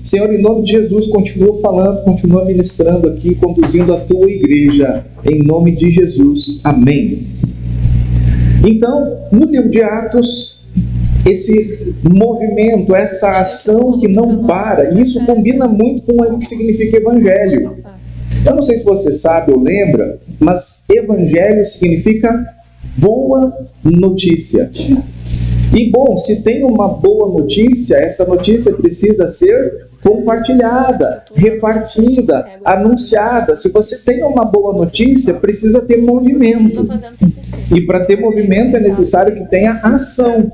Senhor, em nome de Jesus, continua falando, continua ministrando aqui, conduzindo a tua igreja, em nome de Jesus, amém. Então, no livro de Atos, esse movimento, essa ação que não para, isso combina muito com o que significa evangelho. Eu não sei se você sabe ou lembra, mas evangelho significa boa notícia. E bom, se tem uma boa notícia, essa notícia precisa ser compartilhada, repartida, anunciada. Se você tem uma boa notícia, precisa ter movimento. E para ter movimento é necessário que tenha ação.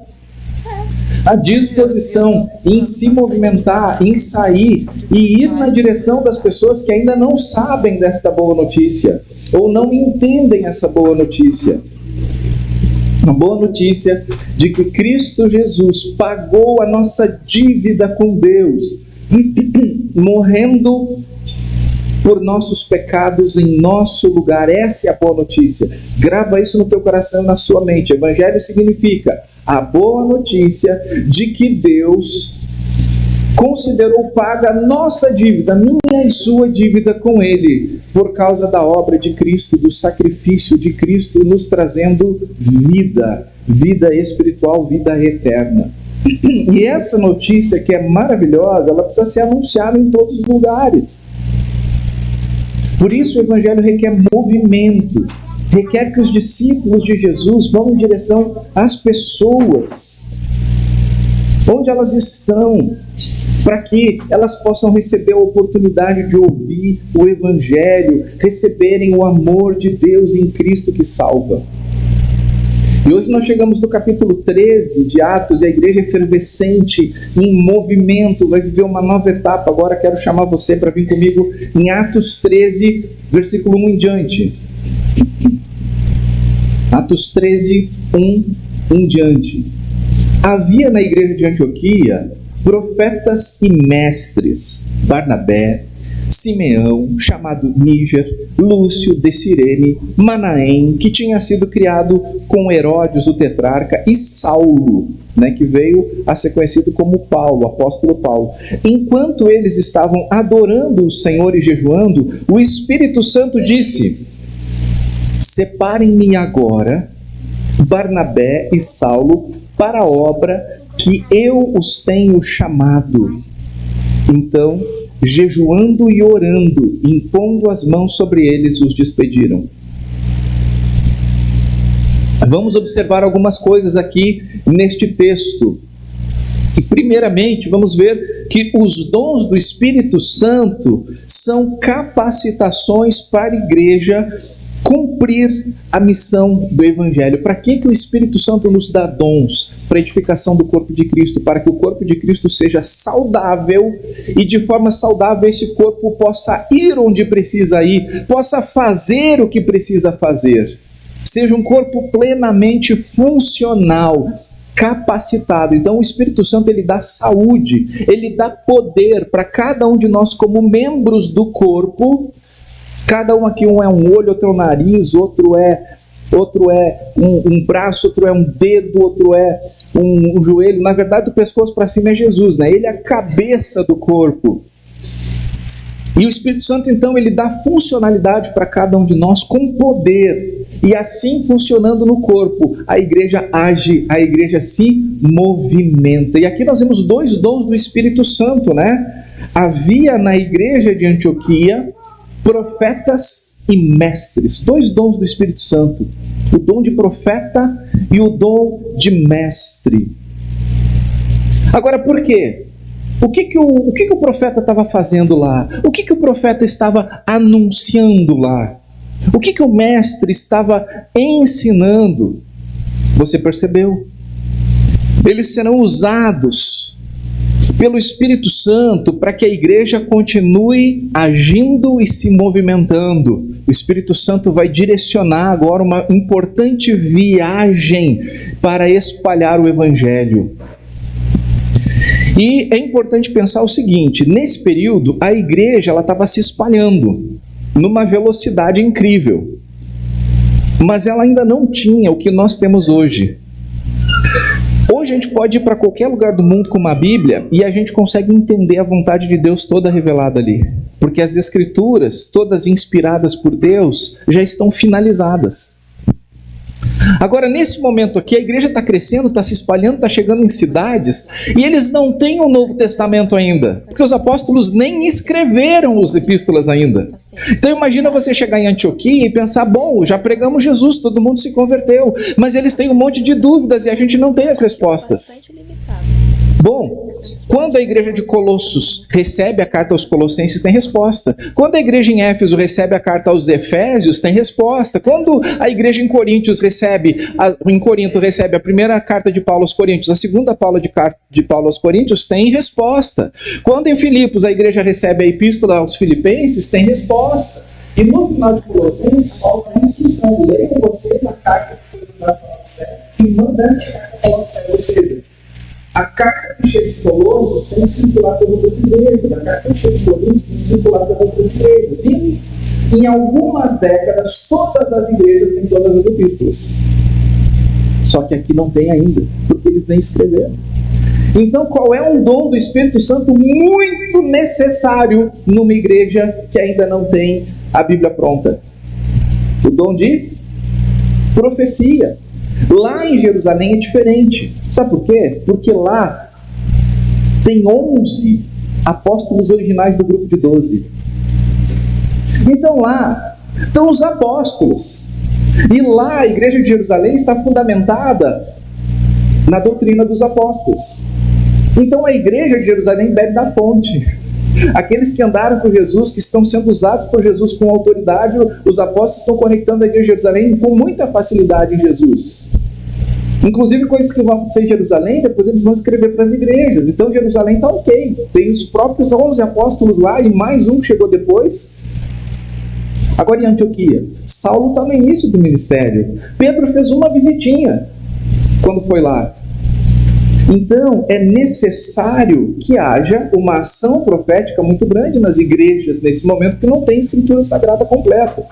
A disposição em se movimentar, em sair e ir na direção das pessoas que ainda não sabem desta boa notícia ou não entendem essa boa notícia. Uma boa notícia de que Cristo Jesus pagou a nossa dívida com Deus, morrendo por nossos pecados em nosso lugar. Essa é a boa notícia. Grava isso no teu coração e na sua mente. Evangelho significa a boa notícia de que Deus considerou paga a nossa dívida, minha e sua dívida com Ele, por causa da obra de Cristo, do sacrifício de Cristo, nos trazendo vida espiritual, vida eterna. E essa notícia que é maravilhosa, ela precisa ser anunciada em todos os lugares. Por isso o Evangelho requer movimento, requer que os discípulos de Jesus vão em direção às pessoas, onde elas estão, para que elas possam receber a oportunidade de ouvir o Evangelho, receberem o amor de Deus em Cristo que salva. E hoje nós chegamos no capítulo 13 de Atos, e a igreja efervescente, em movimento, vai viver uma nova etapa. Agora quero chamar você para vir comigo em Atos 13, versículo 1 em diante. Atos 13, 1 em diante. Havia na igreja de Antioquia profetas e mestres: Barnabé, Simeão, chamado Níger, Lúcio de Cirene, Manaém, que tinha sido criado com Herodes o tetrarca, e Saulo, que veio a ser conhecido como Paulo, apóstolo Paulo. Enquanto eles estavam adorando o Senhor e jejuando, o Espírito Santo disse: separem-me agora Barnabé e Saulo para a obra que eu os tenho chamado. Então, jejuando e orando, impondo as mãos sobre eles, os despediram. Vamos observar algumas coisas aqui neste texto. E primeiramente, vamos ver que os dons do Espírito Santo são capacitações para a igreja cumprir a missão do Evangelho. Para que o Espírito Santo nos dá dons? Para a edificação do corpo de Cristo, para que o corpo de Cristo seja saudável e de forma saudável esse corpo possa ir onde precisa ir, possa fazer o que precisa fazer. Seja um corpo plenamente funcional, capacitado. Então o Espírito Santo ele dá saúde, ele dá poder para cada um de nós como membros do corpo. Cada um aqui, um é um olho, outro é um nariz, outro é um braço, outro é um dedo, outro é um joelho. Na verdade, do pescoço para cima é Jesus, Ele é a cabeça do corpo. E o Espírito Santo, então, ele dá funcionalidade para cada um de nós com poder. E assim, funcionando no corpo, a igreja age, a igreja se movimenta. E aqui nós vemos dois dons do Espírito Santo, Havia na igreja de Antioquia profetas e mestres, dois dons do Espírito Santo, o dom de profeta e o dom de mestre. Agora, por quê? O que o profeta estava fazendo lá? O que o profeta estava anunciando lá? O que o mestre estava ensinando? Você percebeu? Eles serão usados pelo Espírito Santo para que a igreja continue agindo e se movimentando. O Espírito Santo vai direcionar agora uma importante viagem para espalhar o Evangelho. E é importante pensar o seguinte: nesse período a igreja estava se espalhando numa velocidade incrível, mas ela ainda não tinha o que nós temos hoje. Hoje a gente pode ir para qualquer lugar do mundo com uma Bíblia e a gente consegue entender a vontade de Deus toda revelada ali. Porque as Escrituras, todas inspiradas por Deus, já estão finalizadas. Agora, nesse momento aqui, a igreja está crescendo, está se espalhando, está chegando em cidades, e eles não têm o Novo Testamento ainda, porque os apóstolos nem escreveram as epístolas ainda. Então imagina você chegar em Antioquia e pensar, bom, já pregamos Jesus, todo mundo se converteu, mas eles têm um monte de dúvidas e a gente não tem as respostas. Bom, quando a igreja de Colossos recebe a carta aos Colossenses, tem resposta. Quando a igreja em Éfeso recebe a carta aos Efésios, tem resposta. Quando a igreja em Corinto recebe a primeira carta de Paulo aos Coríntios, a segunda carta de Paulo aos Coríntios, tem resposta. Quando em Filipos a igreja recebe a epístola aos Filipenses, tem resposta. E no final de Colossenses, Paulo está instrução, leiam vocês a carta que foi mandada para você e manda essa carta para você. Ou seja, a carta que chega de Colossos tem circulado pelas outras igrejas, a carta que chega de Coríntios tem circulado pelas outras igrejas. E em algumas décadas, todas as igrejas têm todas as epístolas. Só que aqui não tem ainda, porque eles nem escreveram. Então, qual é um dom do Espírito Santo muito necessário numa igreja que ainda não tem a Bíblia pronta? O dom de profecia. Lá em Jerusalém é diferente. Sabe por quê? Porque lá tem 11 apóstolos originais do grupo de 12. Então lá estão os apóstolos. E lá a igreja de Jerusalém está fundamentada na doutrina dos apóstolos. Então a igreja de Jerusalém bebe da fonte. Aqueles que andaram com Jesus, que estão sendo usados por Jesus com autoridade, os apóstolos estão conectando a igreja de Jerusalém com muita facilidade em Jesus. Inclusive coisas que vão acontecer em Jerusalém, depois eles vão escrever para as igrejas. Então Jerusalém está ok. Tem os próprios 11 apóstolos lá e mais um que chegou depois. Agora em Antioquia, Saulo está no início do ministério. Pedro fez uma visitinha quando foi lá. Então, é necessário que haja uma ação profética muito grande nas igrejas nesse momento, que não tem escritura sagrada completa.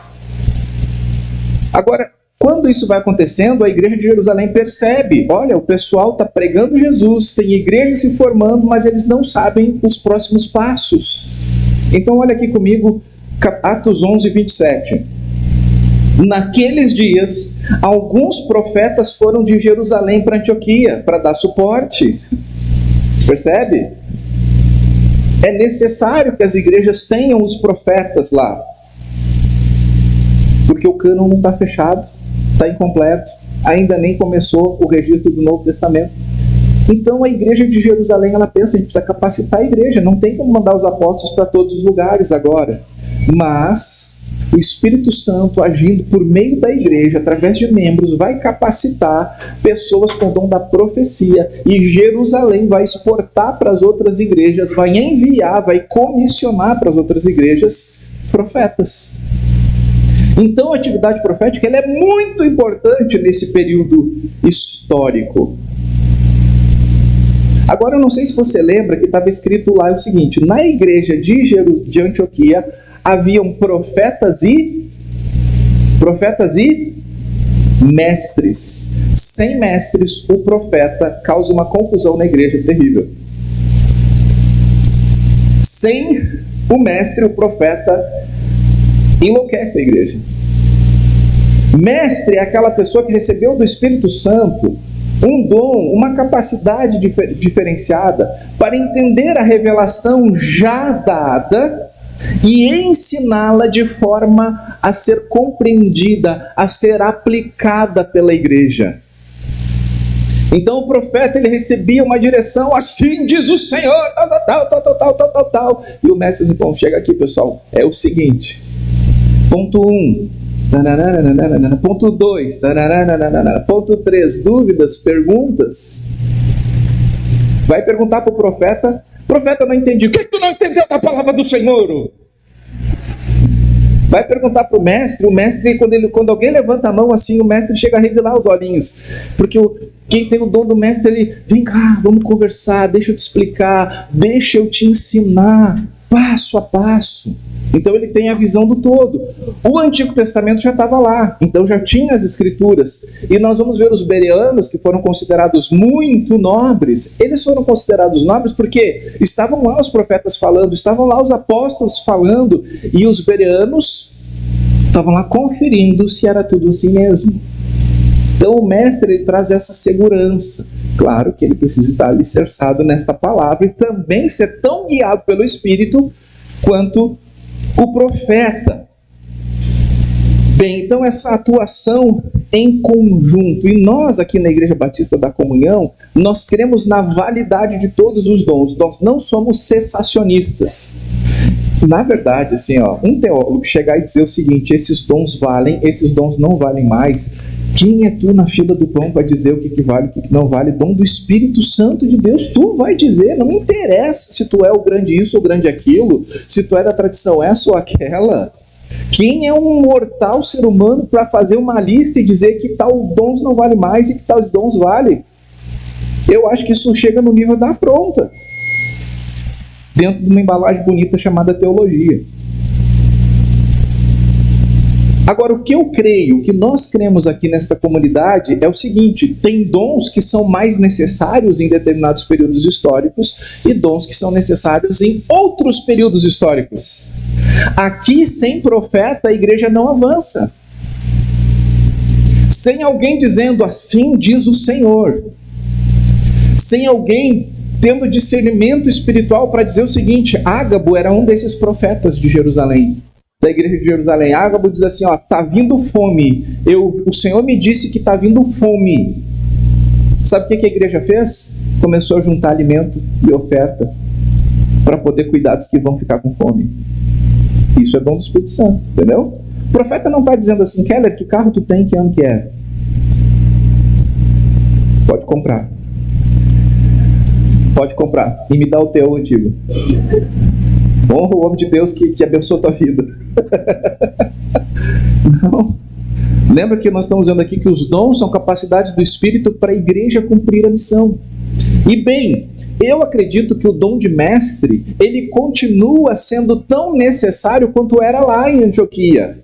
Agora, quando isso vai acontecendo, a igreja de Jerusalém percebe, olha, o pessoal está pregando Jesus, tem igrejas se formando, mas eles não sabem os próximos passos. Então, olha aqui comigo, Atos 11, 27. Naqueles dias, alguns profetas foram de Jerusalém para Antioquia para dar suporte. Percebe? É necessário que as igrejas tenham os profetas lá. Porque o cânon não está fechado, está incompleto, ainda nem começou o registro do Novo Testamento. Então a igreja de Jerusalém, ela pensa, a gente precisa capacitar a igreja, não tem como mandar os apóstolos para todos os lugares agora. Mas o Espírito Santo, agindo por meio da igreja, através de membros, vai capacitar pessoas com o dom da profecia, e Jerusalém vai exportar para as outras igrejas, vai enviar, vai comissionar para as outras igrejas profetas. Então a atividade profética ela é muito importante nesse período histórico. Agora eu não sei se você lembra que estava escrito lá o seguinte: na igreja de Antioquia haviam profetas e mestres. Sem mestres, o profeta causa uma confusão na igreja terrível. Sem o mestre, o profeta enlouquece a igreja. Mestre é aquela pessoa que recebeu do Espírito Santo um dom, uma capacidade diferenciada para entender a revelação já dada e ensiná-la de forma a ser compreendida, a ser aplicada pela igreja. Então o profeta ele recebia uma direção, assim diz o Senhor, tal. E o mestre diz, bom, chega aqui pessoal, é o seguinte, ponto 1, ponto 2, ponto 3, dúvidas, perguntas. Vai perguntar para o profeta não entendi, o que tu não entendeu da palavra do Senhor? Vai perguntar para o mestre, quando alguém levanta a mão assim, o mestre chega a revelar os olhinhos, porque quem tem o dom do mestre, ele, vem cá, vamos conversar, deixa eu te explicar, deixa eu te ensinar. passo a passo. Então ele tem a visão do todo. O Antigo Testamento já estava lá, então já tinha as Escrituras. E nós vamos ver os bereanos, que foram considerados muito nobres. Eles foram considerados nobres porque estavam lá os profetas falando, estavam lá os apóstolos falando, e os bereanos estavam lá conferindo se era tudo assim mesmo. Então o mestre, ele traz essa segurança. Claro que ele precisa estar alicerçado nesta palavra e também ser tão guiado pelo Espírito quanto o profeta. Bem, então essa atuação em conjunto, e nós aqui na Igreja Batista da Comunhão, nós cremos na validade de todos os dons. Nós não somos cessacionistas. Na verdade, assim, um teólogo chegar e dizer o seguinte: esses dons valem, esses dons não valem mais. Quem é tu na fila do pão para dizer o que vale, o que não vale? Dom do Espírito Santo de Deus, tu vai dizer. Não me interessa se tu é o grande isso ou o grande aquilo, se tu é da tradição essa ou aquela. Quem é um mortal ser humano para fazer uma lista e dizer que tal dons não vale mais e que tais dons vale? Eu acho que isso chega no nível da afronta, dentro de uma embalagem bonita chamada teologia. Agora, o que eu creio, o que nós cremos aqui nesta comunidade é o seguinte: tem dons que são mais necessários em determinados períodos históricos e dons que são necessários em outros períodos históricos. Aqui, sem profeta, a igreja não avança. Sem alguém dizendo assim diz o Senhor. Sem alguém tendo discernimento espiritual para dizer o seguinte: Ágabo era um desses profetas de Jerusalém, da igreja de Jerusalém. Ágabo diz assim: tá vindo fome. O Senhor me disse que tá vindo fome. Sabe o que a igreja fez? Começou a juntar alimento e oferta para poder cuidar dos que vão ficar com fome. Isso é dom do Espírito Santo, entendeu? O profeta não está dizendo assim: Keller, que carro tu tem, que ano que é? Pode comprar. Pode comprar. E me dá o teu antigo. Honra o homem de Deus que abençoa a tua vida. Não. Lembra que nós estamos vendo aqui que os dons são capacidades do Espírito para a igreja cumprir a missão. E bem, eu acredito que o dom de mestre, ele continua sendo tão necessário quanto era lá em Antioquia.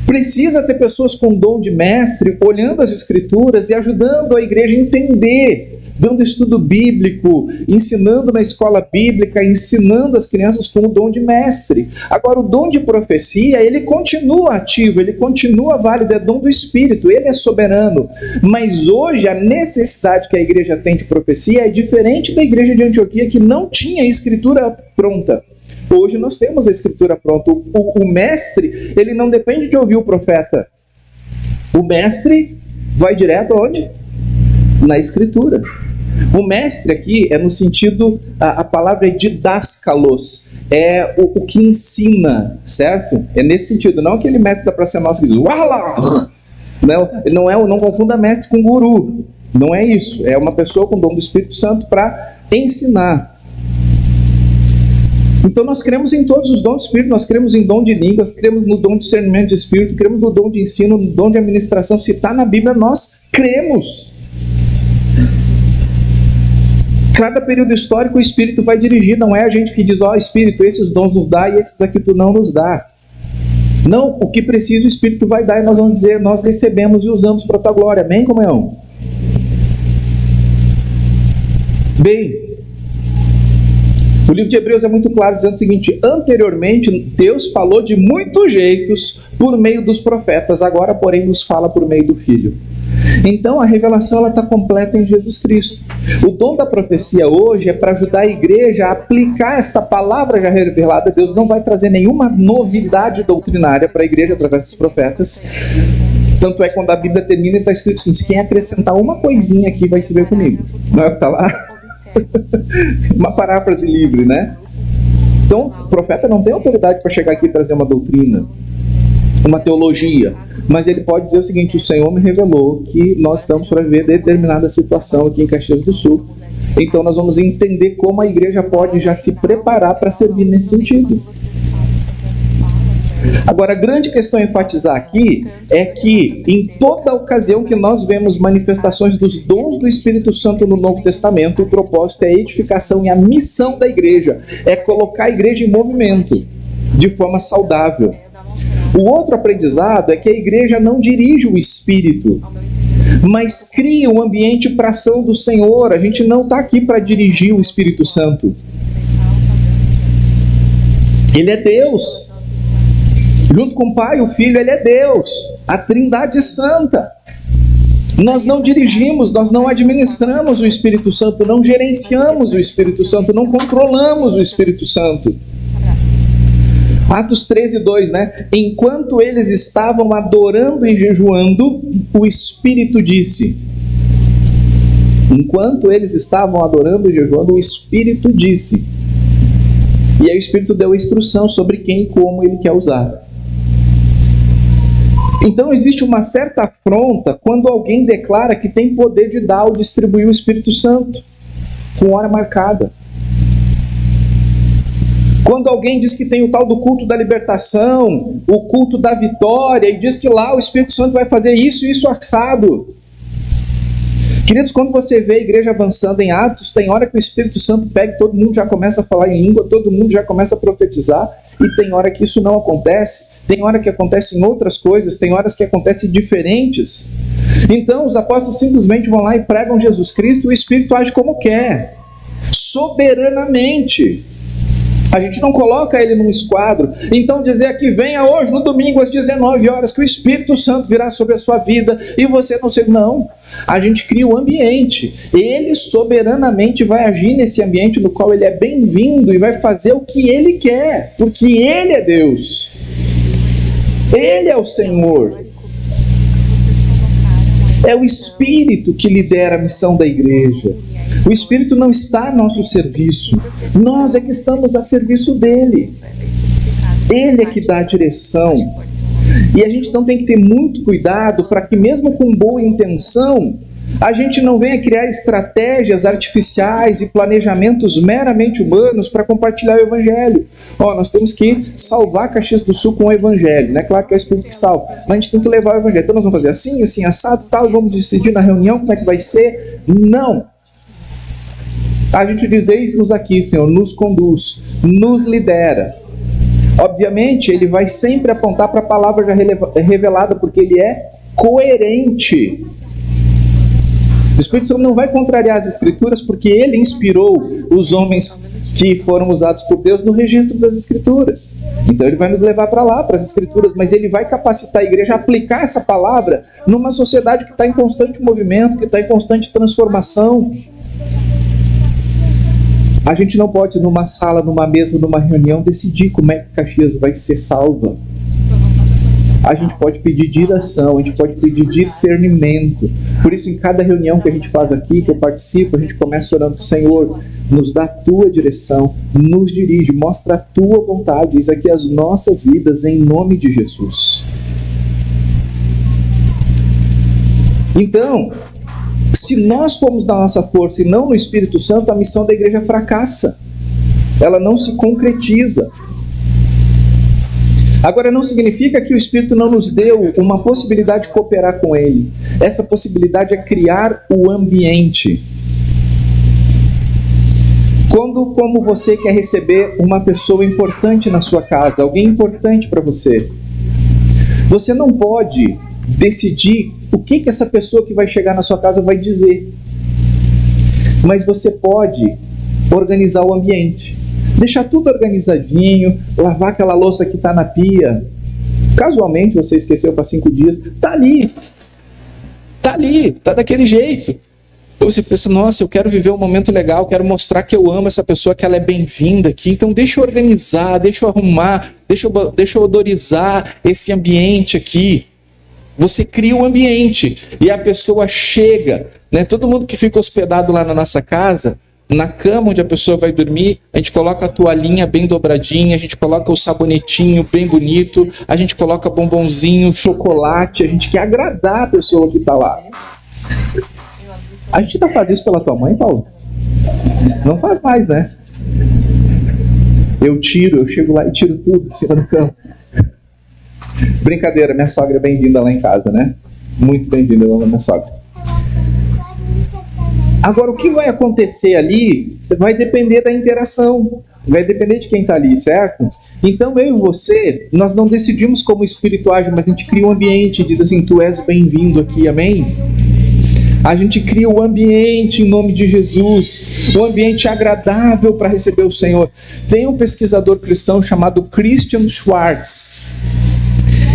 Precisa ter pessoas com dom de mestre, olhando as Escrituras e ajudando a igreja a entender, dando estudo bíblico, ensinando na escola bíblica, ensinando as crianças com o dom de mestre. Agora, o dom de profecia, ele continua ativo, ele continua válido, é dom do Espírito, ele é soberano. Mas hoje, a necessidade que a igreja tem de profecia é diferente da igreja de Antioquia, que não tinha a escritura pronta. Hoje nós temos a escritura pronta. O mestre, ele não depende de ouvir o profeta. O mestre vai direto aonde? Na escritura. O mestre aqui é no sentido, a palavra é didáscalos, é o que ensina, certo? É nesse sentido, não aquele mestre da Praça Nossa que diz, uala! Não confunda mestre com guru, não é isso, é uma pessoa com o dom do Espírito Santo para ensinar. Então nós cremos em todos os dons do Espírito, nós cremos em dom de línguas, cremos no dom de discernimento de Espírito, cremos no dom de ensino, no dom de administração. Se está na Bíblia, nós cremos. Cada período histórico o Espírito vai dirigir, não é a gente que diz, Espírito, esses dons nos dá e esses aqui tu não nos dá. Não, o que precisa o Espírito vai dar e nós vamos dizer, nós recebemos e usamos para a tua glória. Amém, comunhão? Bem, o livro de Hebreus é muito claro, dizendo o seguinte: anteriormente Deus falou de muitos jeitos por meio dos profetas, agora porém nos fala por meio do Filho. Então a revelação está completa em Jesus Cristo. O dom da profecia hoje é para ajudar a igreja a aplicar esta palavra já revelada. Deus não vai trazer nenhuma novidade doutrinária para a igreja através dos profetas. Tanto é que quando a Bíblia termina, está escrito o seguinte: quem acrescentar uma coisinha aqui vai se ver comigo. Não é o que está lá? Uma paráfrase livre, né? Então, o profeta não tem autoridade para chegar aqui e trazer uma doutrina, uma teologia, mas ele pode dizer o seguinte: o Senhor me revelou que nós estamos para viver determinada situação aqui em Caxias do Sul, então nós vamos entender como a igreja pode já se preparar para servir nesse sentido. Agora, a grande questão a enfatizar aqui é que em toda ocasião que nós vemos manifestações dos dons do Espírito Santo no Novo Testamento, o propósito é a edificação e a missão da igreja, é colocar a igreja em movimento, de forma saudável. O outro aprendizado é que a igreja não dirige o Espírito, mas cria um ambiente para a ação do Senhor. A gente não está aqui para dirigir o Espírito Santo. Ele é Deus. Junto com o Pai e o Filho, Ele é Deus. A Trindade Santa. Nós não dirigimos, nós não administramos o Espírito Santo, não gerenciamos o Espírito Santo, não controlamos o Espírito Santo. Atos 13:2, né? Enquanto eles estavam adorando e jejuando, o Espírito disse. Enquanto eles estavam adorando e jejuando, o Espírito disse. E aí o Espírito deu a instrução sobre quem e como ele quer usar. Então existe uma certa afronta quando alguém declara que tem poder de dar ou distribuir o Espírito Santo, com hora marcada. Quando alguém diz que tem o tal do culto da libertação, o culto da vitória, e diz que lá o Espírito Santo vai fazer isso e isso assado. Queridos, quando você vê a igreja avançando em Atos, tem hora que o Espírito Santo pega e todo mundo já começa a falar em língua, todo mundo já começa a profetizar, e tem hora que isso não acontece, tem hora que acontece em outras coisas, tem horas que acontecem diferentes. Então os apóstolos simplesmente vão lá e pregam Jesus Cristo, e o Espírito age como quer, soberanamente. A gente não coloca ele num esquadro. Então dizer aqui, venha hoje no domingo às 19 horas que o Espírito Santo virá sobre a sua vida e você não sei. Não, a gente cria o ambiente. Ele soberanamente vai agir nesse ambiente no qual ele é bem-vindo e vai fazer o que ele quer, porque ele é Deus. Ele é o Senhor. É o Espírito que lidera a missão da igreja. O Espírito não está a nosso serviço. Nós é que estamos a serviço dele. Ele é que dá a direção. E a gente então tem que ter muito cuidado para que mesmo com boa intenção, a gente não venha criar estratégias artificiais e planejamentos meramente humanos para compartilhar o Evangelho. Nós temos que salvar Caxias do Sul com o Evangelho, né? Claro que é o Espírito que salva, mas a gente tem que levar o Evangelho. Então nós vamos fazer assim, assim, assado, tal, vamos decidir na reunião como é que vai ser. Não! A gente diz, eis-nos aqui, Senhor, nos conduz, nos lidera. Obviamente, ele vai sempre apontar para a palavra já revelada, porque ele é coerente. O Espírito Santo não vai contrariar as Escrituras, porque ele inspirou os homens que foram usados por Deus no registro das Escrituras. Então ele vai nos levar para lá, para as Escrituras, mas ele vai capacitar a igreja a aplicar essa palavra numa sociedade que está em constante movimento, que está em constante transformação. A gente não pode, numa sala, numa mesa, numa reunião, decidir como é que Caxias vai ser salva. A gente pode pedir direção, a gente pode pedir discernimento. Por isso, em cada reunião que a gente faz aqui, que eu participo, a gente começa orando, Senhor, nos dá a tua direção, nos dirige, mostra a tua vontade, eis aqui as nossas vidas, em nome de Jesus. Então, se nós formos da nossa força e não no Espírito Santo, a missão da igreja fracassa. Ela não se concretiza. Agora, não significa que o Espírito não nos deu uma possibilidade de cooperar com Ele. Essa possibilidade é criar o ambiente. Quando, como você quer receber uma pessoa importante na sua casa, alguém importante para você, você não pode decidir o que essa pessoa que vai chegar na sua casa vai dizer. Mas você pode organizar o ambiente. Deixar tudo organizadinho, lavar aquela louça que está na pia. Casualmente você esqueceu para 5 dias. Está ali, está daquele jeito. Ou você pensa, nossa, eu quero viver um momento legal, quero mostrar que eu amo essa pessoa, que ela é bem-vinda aqui. Então deixa eu organizar, deixa eu arrumar, deixa eu odorizar esse ambiente aqui. Você cria um ambiente e a pessoa chega, né? Todo mundo que fica hospedado lá na nossa casa, na cama onde a pessoa vai dormir, a gente coloca a toalhinha bem dobradinha, a gente coloca o sabonetinho bem bonito, a gente coloca bombonzinho, chocolate, a gente quer agradar a pessoa que está lá. A gente ainda faz isso pela tua mãe, Paulo? Não faz mais, né? Eu chego lá e tiro tudo de cima da cama. Brincadeira, minha sogra é bem-vinda lá em casa, né? Muito bem-vinda lá, minha sogra. Agora, o que vai acontecer ali vai depender da interação, vai depender de quem está ali, certo? Então, eu e você, nós não decidimos como o Espírito age, mas a gente cria um ambiente, diz assim, tu és bem-vindo aqui, amém? A gente cria o ambiente em nome de Jesus, um ambiente agradável para receber o Senhor. Tem um pesquisador cristão chamado Christian Schwartz.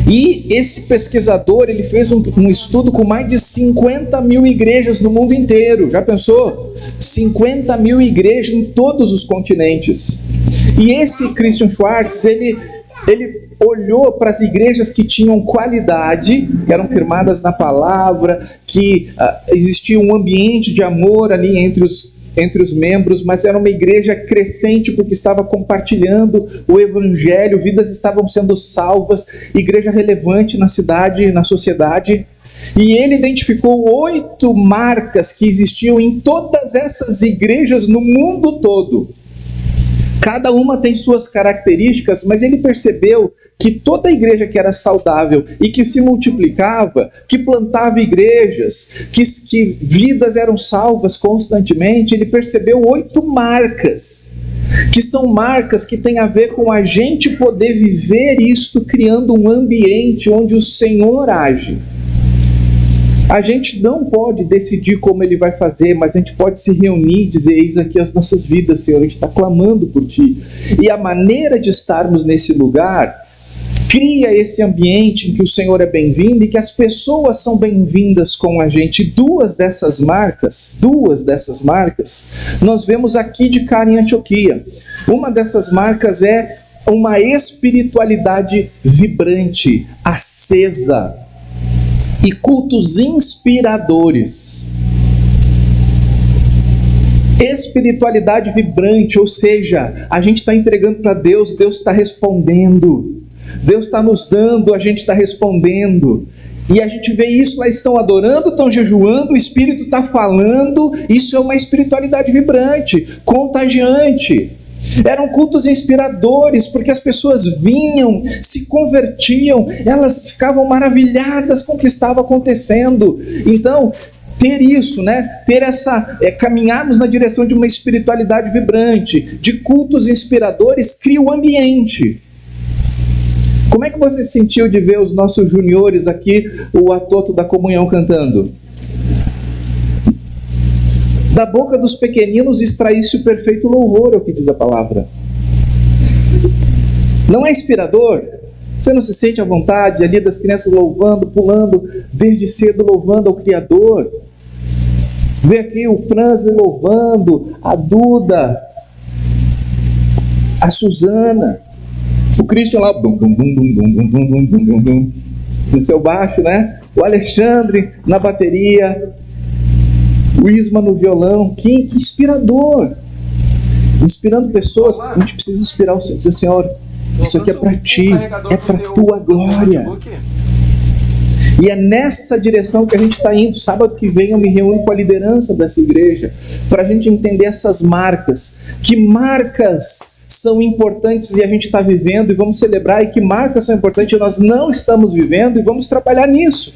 E esse pesquisador, ele fez um estudo com mais de 50 mil igrejas no mundo inteiro. Já pensou? 50 mil igrejas em todos os continentes. E esse Christian Schwartz, ele olhou para as igrejas que tinham qualidade, que eram firmadas na palavra, que existia um ambiente de amor ali entre os membros, mas era uma igreja crescente porque estava compartilhando o evangelho, vidas estavam sendo salvas, igreja relevante na cidade, na sociedade. E ele identificou 8 marcas que existiam em todas essas igrejas no mundo todo. Cada uma tem suas características, mas ele percebeu que toda igreja que era saudável e que se multiplicava, que plantava igrejas, que vidas eram salvas constantemente, ele percebeu 8 marcas, que são marcas que têm a ver com a gente poder viver isto, criando um ambiente onde o Senhor age. A gente não pode decidir como Ele vai fazer, mas a gente pode se reunir e dizer, eis aqui as nossas vidas, Senhor, a gente está clamando por Ti. E a maneira de estarmos nesse lugar cria esse ambiente em que o Senhor é bem-vindo e que as pessoas são bem-vindas com a gente. Duas dessas marcas, nós vemos aqui de cara em Antioquia. Uma dessas marcas é uma espiritualidade vibrante, acesa, e cultos inspiradores. Espiritualidade vibrante, ou seja, a gente está entregando para Deus, Deus está respondendo. Deus está nos dando, a gente está respondendo. E a gente vê isso, lá estão adorando, estão jejuando, o Espírito está falando. Isso é uma espiritualidade vibrante, contagiante. Eram cultos inspiradores, porque as pessoas vinham, se convertiam, elas ficavam maravilhadas com o que estava acontecendo. Então, ter isso, ter essa, caminharmos na direção de uma espiritualidade vibrante, de cultos inspiradores, cria o ambiente. Como é que você se sentiu de ver os nossos juniores aqui, o Atoto da Comunhão cantando? Da boca dos pequeninos extraísse o perfeito louvor, é o que diz a palavra. Não é inspirador? Você não se sente à vontade ali das crianças louvando, pulando, desde cedo louvando ao Criador? Vê aqui o Fransley louvando, a Duda, a Suzana, o Christian lá, no seu baixo, o Alexandre na bateria, o Isma no violão. Que inspirador! Inspirando pessoas. A gente precisa inspirar o Senhor. Dizer, Senhor, isso aqui é para Ti, é para Tua glória. E é nessa direção que a gente está indo. Sábado que vem eu me reúno com a liderança dessa igreja, para a gente entender essas marcas. Que marcas são importantes e a gente está vivendo e vamos celebrar, e que marcas são importantes e nós não estamos vivendo, e vamos trabalhar nisso.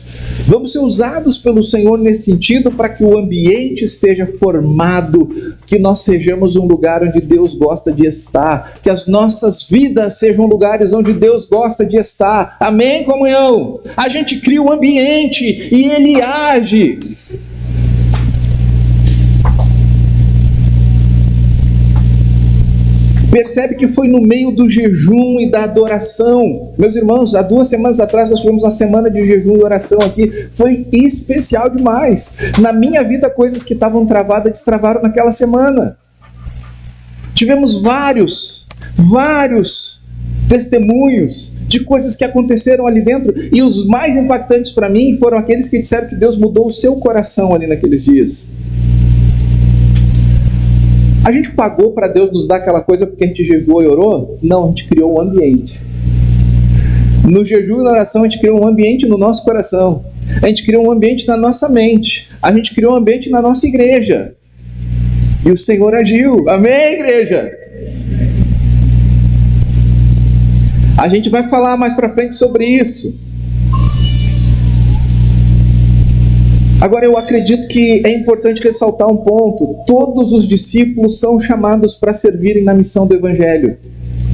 Vamos ser usados pelo Senhor nesse sentido, para que o ambiente esteja formado, que nós sejamos um lugar onde Deus gosta de estar, que as nossas vidas sejam lugares onde Deus gosta de estar. Amém, comunhão? A gente cria um ambiente e Ele age. Percebe que foi no meio do jejum e da adoração. Meus irmãos, há 2 semanas atrás nós tivemos uma semana de jejum e oração aqui. Foi especial demais. Na minha vida, coisas que estavam travadas, destravaram naquela semana. Tivemos vários testemunhos de coisas que aconteceram ali dentro. E os mais impactantes para mim foram aqueles que disseram que Deus mudou o seu coração ali naqueles dias. A gente pagou para Deus nos dar aquela coisa porque a gente jejuou e orou? Não, a gente criou um ambiente. No jejum e na oração a gente criou um ambiente no nosso coração. A gente criou um ambiente na nossa mente. A gente criou um ambiente na nossa igreja. E o Senhor agiu. Amém, igreja? A gente vai falar mais para frente sobre isso. Agora, eu acredito que é importante ressaltar um ponto. Todos os discípulos são chamados para servirem na missão do Evangelho.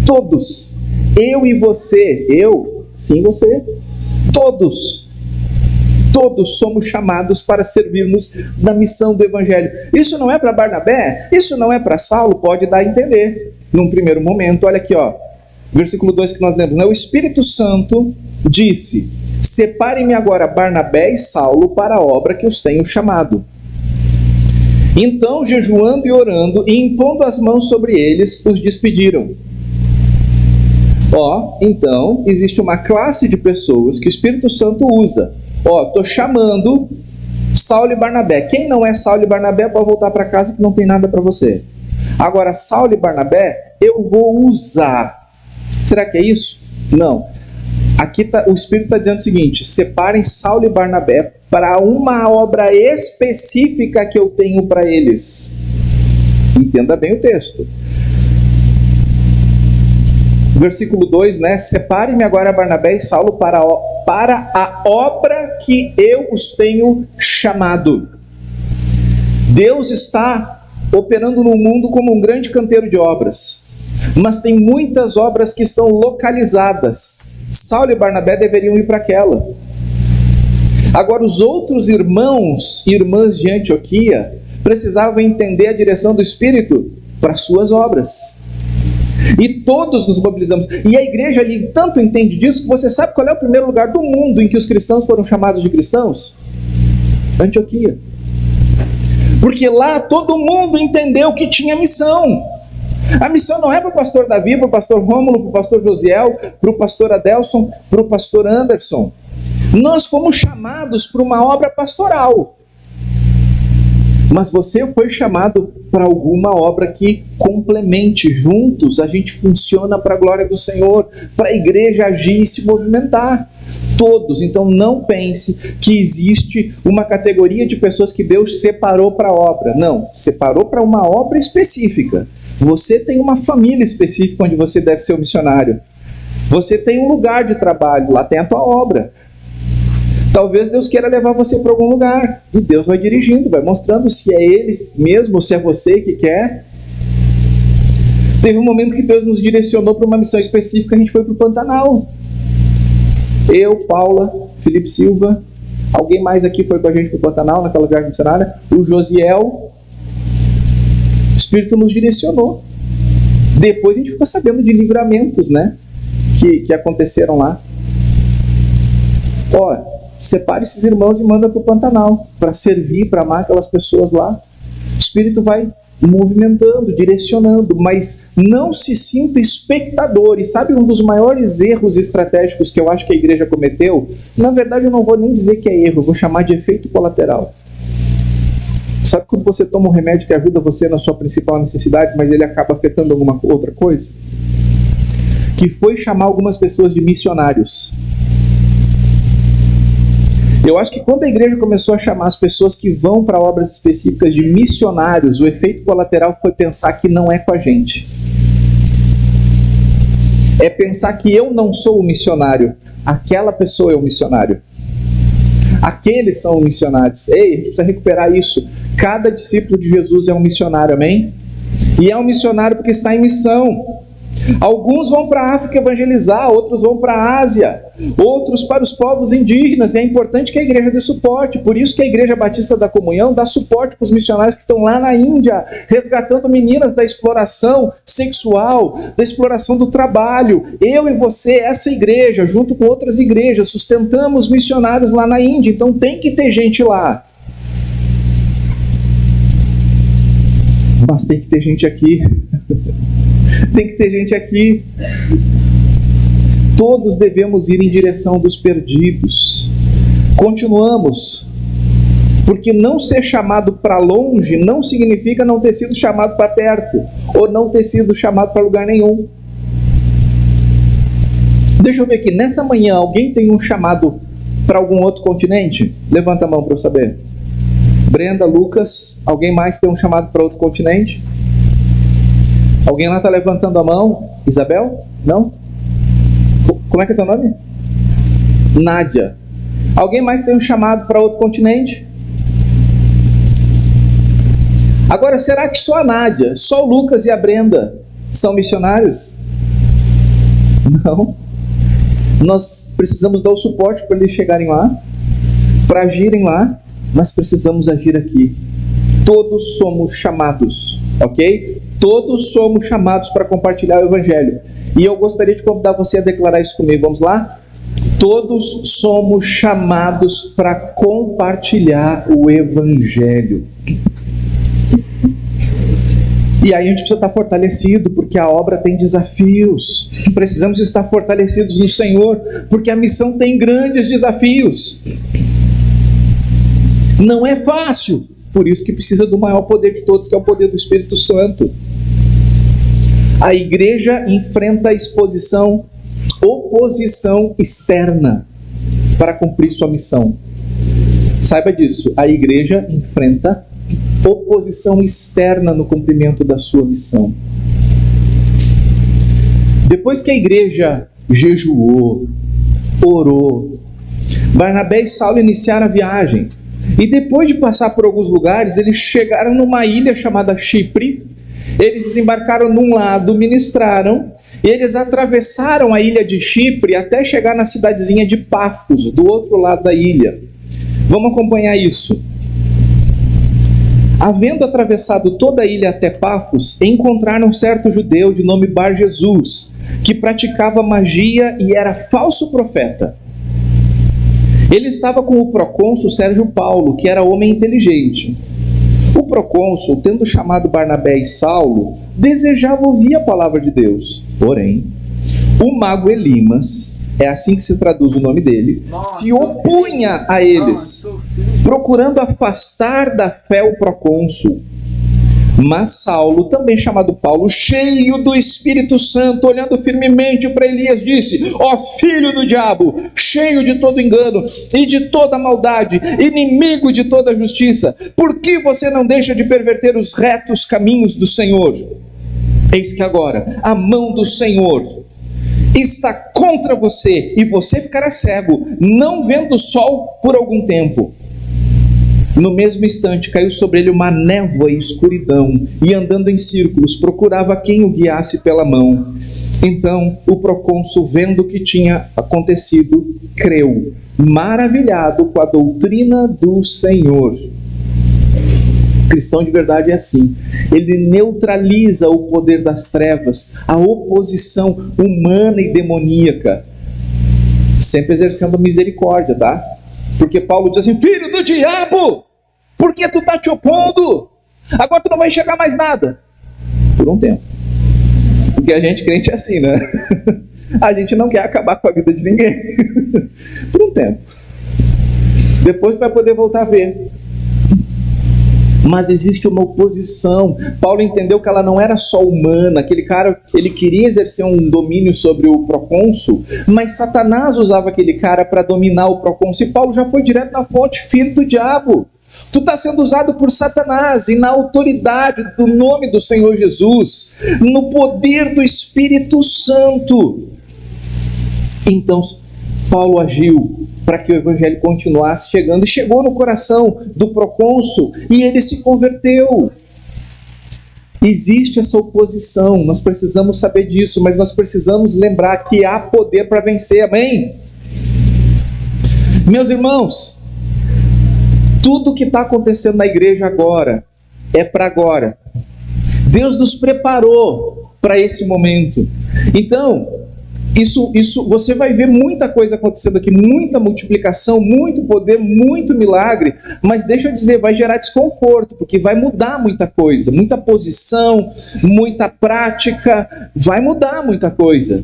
Todos. Eu e você. Eu? Sim, você. Todos. Todos somos chamados para servirmos na missão do Evangelho. Isso não é para Barnabé? Isso não é para Saulo? Pode dar a entender. Num primeiro momento, olha aqui, ó. Versículo 2 que nós lemos, né? O Espírito Santo disse: separem-me agora Barnabé e Saulo para a obra que os tenho chamado. Então, jejuando e orando e impondo as mãos sobre eles, os despediram. Então, existe uma classe de pessoas que o Espírito Santo usa. Estou chamando Saulo e Barnabé. Quem não é Saulo e Barnabé pode voltar para casa que não tem nada para você. Agora, Saulo e Barnabé, eu vou usar. Será que é isso? Não. Aqui o Espírito está dizendo o seguinte: separem Saulo e Barnabé para uma obra específica que eu tenho para eles. Entenda bem o texto. Versículo 2, né? Separem-me agora Barnabé e Saulo para a obra que eu os tenho chamado. Deus está operando no mundo como um grande canteiro de obras. Mas tem muitas obras que estão localizadas. Saulo e Barnabé deveriam ir para aquela. Agora, os outros irmãos e irmãs de Antioquia precisavam entender a direção do Espírito para suas obras. E todos nos mobilizamos. E a igreja ali tanto entende disso que você sabe qual é o primeiro lugar do mundo em que os cristãos foram chamados de cristãos? Antioquia. Porque lá todo mundo entendeu que tinha missão. A missão não é para o pastor Davi, para o pastor Rômulo, para o pastor Josiel, para o pastor Adelson, para o pastor Anderson. Nós fomos chamados para uma obra pastoral. Mas você foi chamado para alguma obra que complemente. Juntos a gente funciona para a glória do Senhor, para a igreja agir e se movimentar. Todos. Então não pense que existe uma categoria de pessoas que Deus separou para a obra. Não, separou para uma obra específica. Você tem uma família específica onde você deve ser um missionário. Você tem um lugar de trabalho, lá tem a tua obra. Talvez Deus queira levar você para algum lugar. E Deus vai dirigindo, vai mostrando se é Ele mesmo ou se é você que quer. Teve um momento que Deus nos direcionou para uma missão específica, a gente foi para o Pantanal. Eu, Paula, Felipe Silva, alguém mais aqui foi com a gente para o Pantanal, naquela viagem missionária. O Josiel. O Espírito nos direcionou. Depois a gente ficou sabendo de livramentos, né? Que aconteceram lá. Separe esses irmãos e manda para o Pantanal, para servir, para amar aquelas pessoas lá. O Espírito vai movimentando, direcionando, mas não se sinta espectador. E sabe um dos maiores erros estratégicos que eu acho que a igreja cometeu? Na verdade eu não vou nem dizer que é erro, eu vou chamar de efeito colateral. Sabe quando você toma um remédio que ajuda você na sua principal necessidade, mas ele acaba afetando alguma outra coisa? Que foi chamar algumas pessoas de missionários. Eu acho que quando a igreja começou a chamar as pessoas que vão para obras específicas de missionários, o efeito colateral foi pensar que não é com a gente. É pensar que eu não sou o missionário, aquela pessoa é o missionário. Aqueles são os missionários. Ei, a gente precisa recuperar isso. Cada discípulo de Jesus é um missionário, amém? E é um missionário porque está em missão. Alguns vão para a África evangelizar, outros vão para a Ásia, outros para os povos indígenas, e é importante que a igreja dê suporte. Por isso que a Igreja Batista da Comunhão dá suporte para os missionários que estão lá na Índia, resgatando meninas da exploração sexual, da exploração do trabalho. Eu e você, essa igreja, junto com outras igrejas, sustentamos missionários lá na Índia, então tem que ter gente lá. Mas tem que ter gente aqui. Tem que ter gente aqui. Todos devemos ir em direção dos perdidos. Continuamos. Porque não ser chamado para longe não significa não ter sido chamado para perto, ou não ter sido chamado para lugar nenhum. Deixa eu ver aqui, nessa manhã alguém tem um chamado para algum outro continente? Levanta a mão para eu saber. Brenda, Lucas, alguém mais tem um chamado para outro continente? Alguém lá está levantando a mão? Isabel? Não? Como é que é teu nome? Nádia. Alguém mais tem um chamado para outro continente? Agora, será que só a Nádia, só o Lucas e a Brenda são missionários? Não. Nós precisamos dar o suporte para eles chegarem lá, para agirem lá, mas precisamos agir aqui. Todos somos chamados, ok? Todos somos chamados para compartilhar o Evangelho. E eu gostaria de convidar você a declarar isso comigo. Vamos lá? Todos somos chamados para compartilhar o Evangelho. E aí a gente precisa estar fortalecido, porque a obra tem desafios. Precisamos estar fortalecidos no Senhor, porque a missão tem grandes desafios. Não é fácil, por isso que precisa do maior poder de todos, que é o poder do Espírito Santo. A igreja enfrenta oposição externa para cumprir sua missão. Saiba disso, a igreja enfrenta oposição externa no cumprimento da sua missão. Depois que a igreja jejuou, orou, Barnabé e Saulo iniciaram a viagem. E depois de passar por alguns lugares, eles chegaram numa ilha chamada Chipre. Eles desembarcaram num lado, ministraram, e eles atravessaram a ilha de Chipre até chegar na cidadezinha de Pafos, do outro lado da ilha. Vamos acompanhar isso. Havendo atravessado toda a ilha até Pafos, encontraram um certo judeu de nome Bar-Jesus, que praticava magia e era falso profeta. Ele estava com o procônsul Sérgio Paulo, que era homem inteligente. O procônsul, tendo chamado Barnabé e Saulo, desejava ouvir a palavra de Deus. Porém, o mago Elimas, é assim que se traduz o nome dele, se opunha a eles, procurando afastar da fé o procônsul. Mas Saulo, também chamado Paulo, cheio do Espírito Santo, olhando firmemente para Elias, disse: ó filho do diabo, cheio de todo engano e de toda maldade, inimigo de toda justiça, por que você não deixa de perverter os retos caminhos do Senhor? Eis que agora a mão do Senhor está contra você, e você ficará cego, não vendo o sol por algum tempo. No mesmo instante caiu sobre ele uma névoa e escuridão, e andando em círculos procurava quem o guiasse pela mão. Então o procônsul, vendo o que tinha acontecido, creu, maravilhado com a doutrina do Senhor. O cristão de verdade é assim. Ele neutraliza o poder das trevas, a oposição humana e demoníaca, sempre exercendo misericórdia, tá? Porque Paulo diz assim: filho do diabo, por que tu está te opondo? Agora tu não vai enxergar mais nada. Por um tempo. Porque a gente crente é assim, né? A gente não quer acabar com a vida de ninguém. Por um tempo. Depois tu vai poder voltar a ver. Mas existe uma oposição. Paulo entendeu que ela não era só humana. Aquele cara, ele queria exercer um domínio sobre o procônsul, mas Satanás usava aquele cara para dominar o procônsul. E Paulo já foi direto na fonte: filho do diabo, tu está sendo usado por Satanás, e na autoridade do nome do Senhor Jesus, no poder do Espírito Santo. Então Paulo agiu para que o evangelho continuasse chegando, e chegou no coração do procônsul, e ele se converteu. Existe essa oposição, nós precisamos saber disso, mas nós precisamos lembrar que há poder para vencer, amém? Meus irmãos, tudo que está acontecendo na igreja agora, é para agora. Deus nos preparou para esse momento. Então, isso você vai ver muita coisa acontecendo aqui, muita multiplicação, muito poder, muito milagre, mas deixa eu dizer, vai gerar desconforto, porque vai mudar muita coisa, muita posição, muita prática, vai mudar muita coisa.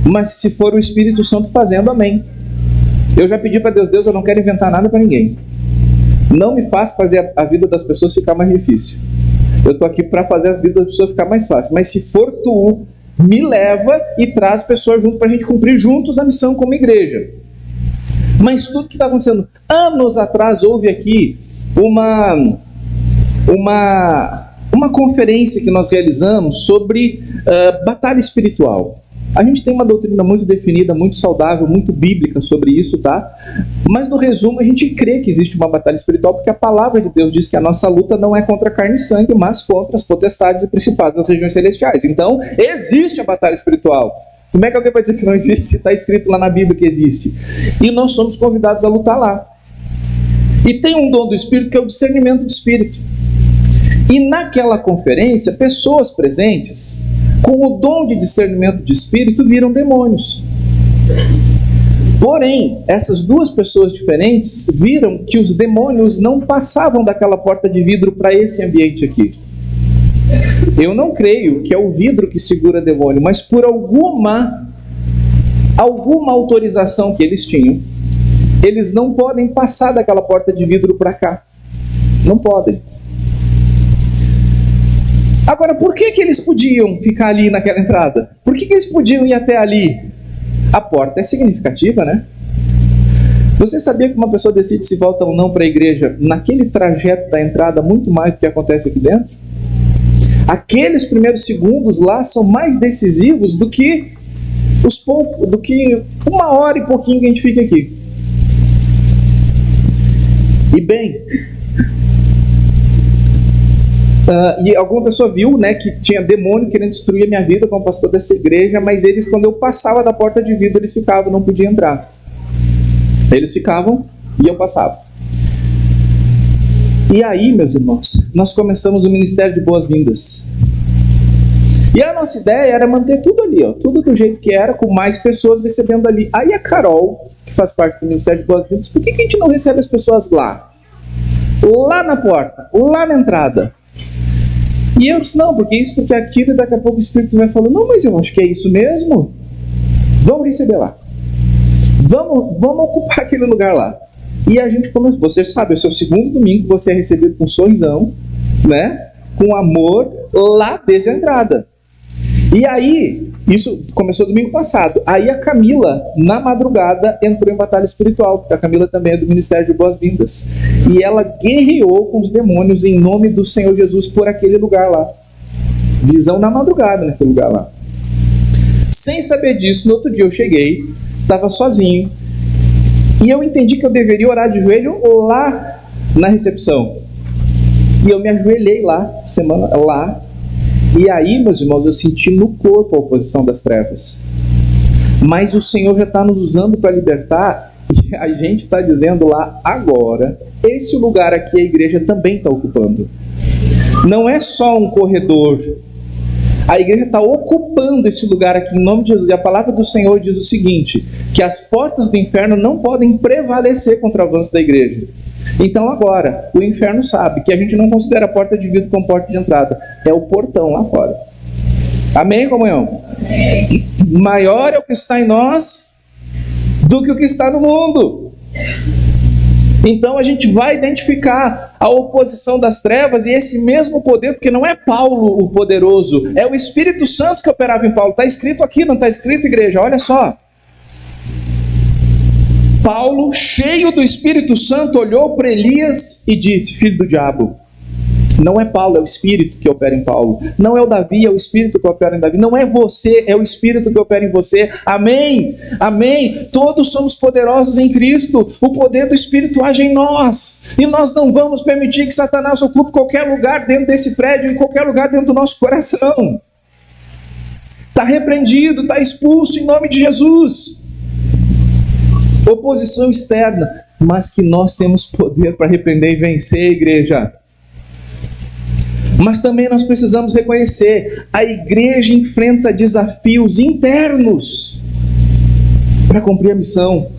Mas se for o Espírito Santo fazendo, amém. Eu já pedi para Deus: Deus, eu não quero inventar nada para ninguém. Não me faça fazer a vida das pessoas ficar mais difícil. Eu estou aqui para fazer a vida das pessoas ficar mais fácil. Mas se for tu, me leva e traz pessoas junto para a gente cumprir juntos a missão como igreja. Mas tudo que está acontecendo, anos atrás houve aqui uma conferência que nós realizamos sobre batalha espiritual. A gente tem uma doutrina muito definida, muito saudável, muito bíblica sobre isso, tá? Mas no resumo, a gente crê que existe uma batalha espiritual, porque a palavra de Deus diz que a nossa luta não é contra carne e sangue, mas contra as potestades e principados das regiões celestiais. Então, existe a batalha espiritual. Como é que alguém vai dizer que não existe se está escrito lá na Bíblia que existe? E nós somos convidados a lutar lá. E tem um dom do Espírito que é o discernimento do Espírito. E naquela conferência, pessoas presentes com o dom de discernimento de Espírito viram demônios. Porém, essas duas pessoas diferentes viram que os demônios não passavam daquela porta de vidro para esse ambiente aqui. Eu não creio que é o vidro que segura demônio, mas por alguma autorização que eles tinham, eles não podem passar daquela porta de vidro para cá. Não podem. Agora, por que eles podiam ficar ali naquela entrada? Por que eles podiam ir até ali? A porta é significativa, né? Você sabia que uma pessoa decide se volta ou não para a igreja naquele trajeto da entrada muito mais do que acontece aqui dentro? Aqueles primeiros segundos lá são mais decisivos do que uma hora e pouquinho que a gente fica aqui. E bem, e alguma pessoa viu, né, que tinha demônio querendo destruir a minha vida como pastor dessa igreja, mas eles, quando eu passava da porta de vidro, eles ficavam, não podiam entrar. Eles ficavam e eu passava. E aí, meus irmãos, nós começamos o Ministério de Boas-Vindas. E a nossa ideia era manter tudo ali, ó, tudo do jeito que era, com mais pessoas recebendo ali. Aí a Carol, que faz parte do Ministério de Boas-Vindas, por que a gente não recebe as pessoas lá? Lá na porta, lá na entrada. E eu disse, não, porque aquilo, e daqui a pouco o Espírito vai falando, não, mas eu acho que é isso mesmo. Vamos receber lá. Vamos ocupar aquele lugar lá. E a gente começou, você sabe, o seu segundo domingo você é recebido com um sorrisão, né? Com amor, lá desde a entrada. E aí, isso começou domingo passado. Aí a Camila, na madrugada, entrou em batalha espiritual, porque a Camila também é do Ministério de Boas-Vindas. E ela guerreou com os demônios em nome do Senhor Jesus por aquele lugar lá. Visão na madrugada naquele lugar lá. Sem saber disso, no outro dia eu cheguei, estava sozinho, e eu entendi que eu deveria orar de joelho lá na recepção. E eu me ajoelhei lá, lá. E aí, meus irmãos, eu senti no corpo a oposição das trevas. Mas o Senhor já está nos usando para libertar, e a gente está dizendo lá agora, esse lugar aqui a igreja também está ocupando. Não é só um corredor. A igreja está ocupando esse lugar aqui em nome de Jesus. E a palavra do Senhor diz o seguinte, que as portas do inferno não podem prevalecer contra o avanço da igreja. Então agora, o inferno sabe que a gente não considera a porta de vidro como porta de entrada. É o portão lá fora. Amém, comunhão? Maior é o que está em nós do que o que está no mundo. Então a gente vai identificar a oposição das trevas e esse mesmo poder, porque não é Paulo o poderoso, é o Espírito Santo que operava em Paulo. Está escrito aqui, não está escrito, igreja? Olha só. Paulo, cheio do Espírito Santo, olhou para Elias e disse, filho do diabo. Não é Paulo, é o Espírito que opera em Paulo. Não é o Davi, é o Espírito que opera em Davi. Não é você, é o Espírito que opera em você. Amém? Amém? Todos somos poderosos em Cristo. O poder do Espírito age em nós. E nós não vamos permitir que Satanás ocupe qualquer lugar dentro desse prédio, em qualquer lugar dentro do nosso coração. Está repreendido, está expulso em nome de Jesus. Oposição externa, mas que nós temos poder para repreender e vencer, igreja. Mas também nós precisamos reconhecer, a igreja enfrenta desafios internos para cumprir a missão.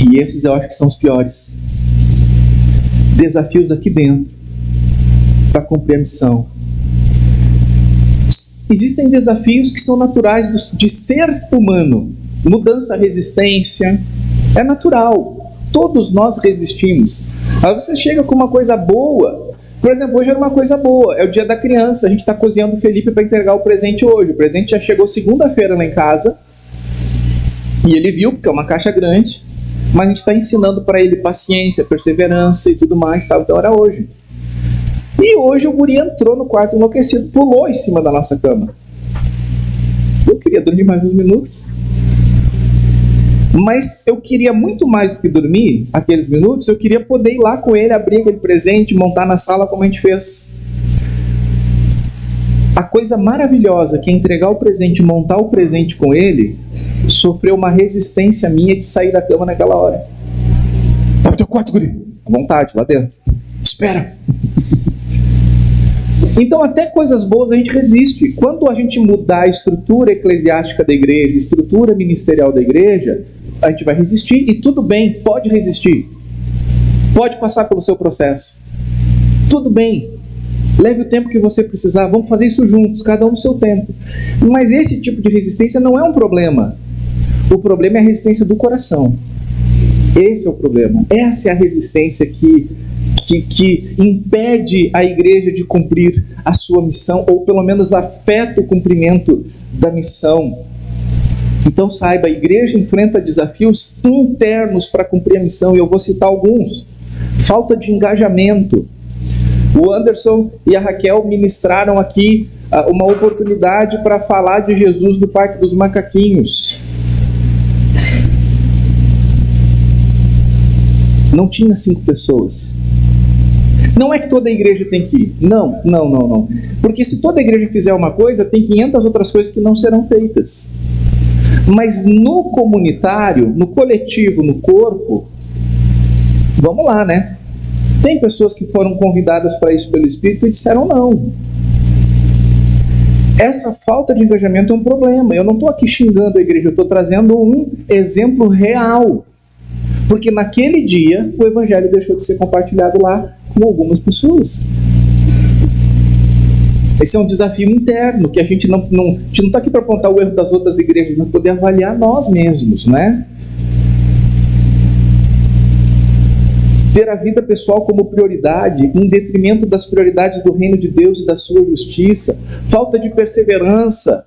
E esses eu acho que são os piores. Desafios aqui dentro para cumprir a missão. Existem desafios que são naturais de ser humano. Mudança, resistência, é natural. Todos nós resistimos. Aí você chega com uma coisa boa. Por exemplo, hoje era uma coisa boa. É o dia da criança. A gente está cozinhando o Felipe para entregar o presente hoje. O presente já chegou segunda-feira lá em casa. E ele viu, porque é uma caixa grande. Mas a gente está ensinando para ele paciência, perseverança e tudo mais. Tal. Então era hoje. E hoje o guri entrou no quarto enlouquecido, pulou em cima da nossa cama. Eu queria dormir mais uns minutos. Mas eu queria muito mais do que dormir aqueles minutos, eu queria poder ir lá com ele, abrir aquele presente, montar na sala como a gente fez. A coisa maravilhosa que é entregar o presente e montar o presente com ele, sofreu uma resistência minha de sair da cama naquela hora. Vai pro teu quarto, guri. À vontade, lá dentro. Espera. Então até coisas boas a gente resiste. Quando a gente mudar a estrutura eclesiástica da igreja, a estrutura ministerial da igreja, a gente vai resistir, e tudo bem, pode resistir. Pode passar pelo seu processo. Tudo bem. Leve o tempo que você precisar, vamos fazer isso juntos, cada um no seu tempo. Mas esse tipo de resistência não é um problema. O problema é a resistência do coração. Esse é o problema. Essa é a resistência que impede a igreja de cumprir a sua missão, ou pelo menos afeta o cumprimento da missão. Então saiba, a igreja enfrenta desafios internos para cumprir a missão, e eu vou citar alguns. Falta de engajamento. O Anderson e a Raquel ministraram aqui uma oportunidade para falar de Jesus no Parque dos Macaquinhos. Não tinha 5 pessoas. Não é que toda a igreja tem que ir. Não. Porque se toda a igreja fizer uma coisa, tem 500 outras coisas que não serão feitas. Mas no comunitário, no coletivo, no corpo, vamos lá, né? Tem pessoas que foram convidadas para isso pelo Espírito e disseram não. Essa falta de engajamento é um problema. Eu não estou aqui xingando a igreja, eu estou trazendo um exemplo real. Porque naquele dia o evangelho deixou de ser compartilhado lá com algumas pessoas. Esse é um desafio interno, que a gente não está aqui para apontar o erro das outras igrejas, mas poder avaliar nós mesmos, né? Ter a vida pessoal como prioridade, em detrimento das prioridades do reino de Deus e da sua justiça. Falta de perseverança.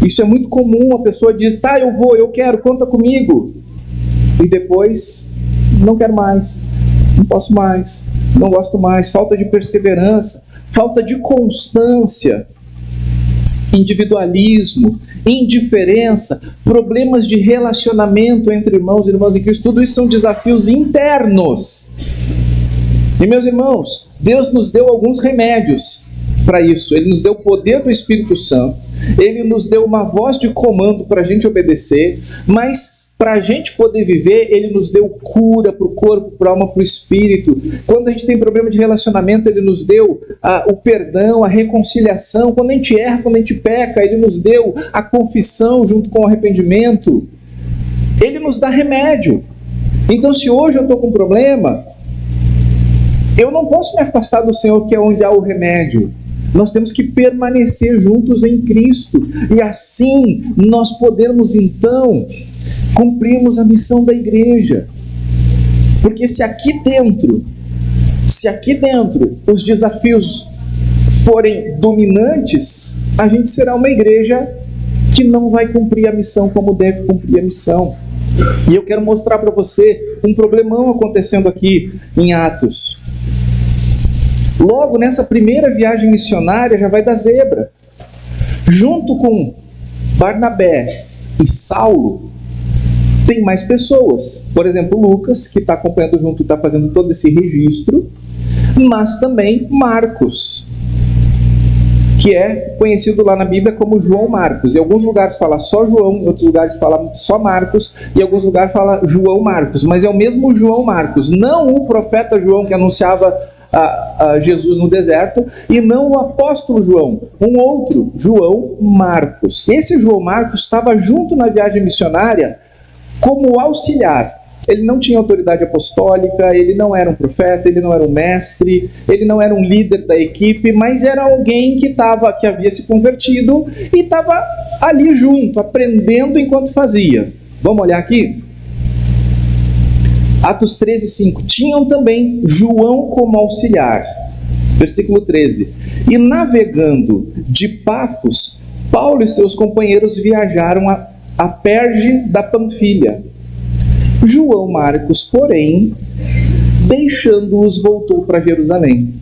Isso é muito comum, a pessoa diz, tá, eu vou, eu quero, conta comigo. E depois, não quero mais, não posso mais, não gosto mais. Falta de perseverança, falta de constância, individualismo, indiferença, problemas de relacionamento entre irmãos e irmãs em Cristo. Tudo isso são desafios internos. E meus irmãos, Deus nos deu alguns remédios para isso. Ele nos deu o poder do Espírito Santo, Ele nos deu uma voz de comando para a gente obedecer, mas para a gente poder viver, Ele nos deu cura para o corpo, para a alma, para o espírito. Quando a gente tem problema de relacionamento, Ele nos deu o perdão, a reconciliação. Quando a gente erra, quando a gente peca, Ele nos deu a confissão junto com o arrependimento. Ele nos dá remédio. Então, se hoje eu estou com problema, eu não posso me afastar do Senhor, que é onde há o remédio. Nós temos que permanecer juntos em Cristo. E assim nós podemos, então, cumprirmos a missão da igreja. Porque se aqui dentro os desafios forem dominantes, a gente será uma igreja que não vai cumprir a missão como deve cumprir a missão. E eu quero mostrar para você um problemão acontecendo aqui em Atos. Logo nessa primeira viagem missionária já vai dar zebra. Junto com Barnabé e Saulo, tem mais pessoas. Por exemplo, Lucas, que está acompanhando junto e está fazendo todo esse registro, mas também Marcos, que é conhecido lá na Bíblia como João Marcos. Em alguns lugares fala só João, em outros lugares fala só Marcos, e em alguns lugares fala João Marcos, mas é o mesmo João Marcos, não o profeta João que anunciava a Jesus no deserto, e não o apóstolo João, um outro, João Marcos. Esse João Marcos estava junto na viagem missionária como auxiliar. Ele não tinha autoridade apostólica, ele não era um profeta, ele não era um mestre, ele não era um líder da equipe, mas era alguém que havia se convertido e estava ali junto, aprendendo enquanto fazia. Vamos olhar aqui? Atos 13:5. Tinham também João como auxiliar. Versículo 13. E navegando de Pafos, Paulo e seus companheiros viajaram a Perge da Panfilha. João Marcos, porém, deixando-os, voltou para Jerusalém.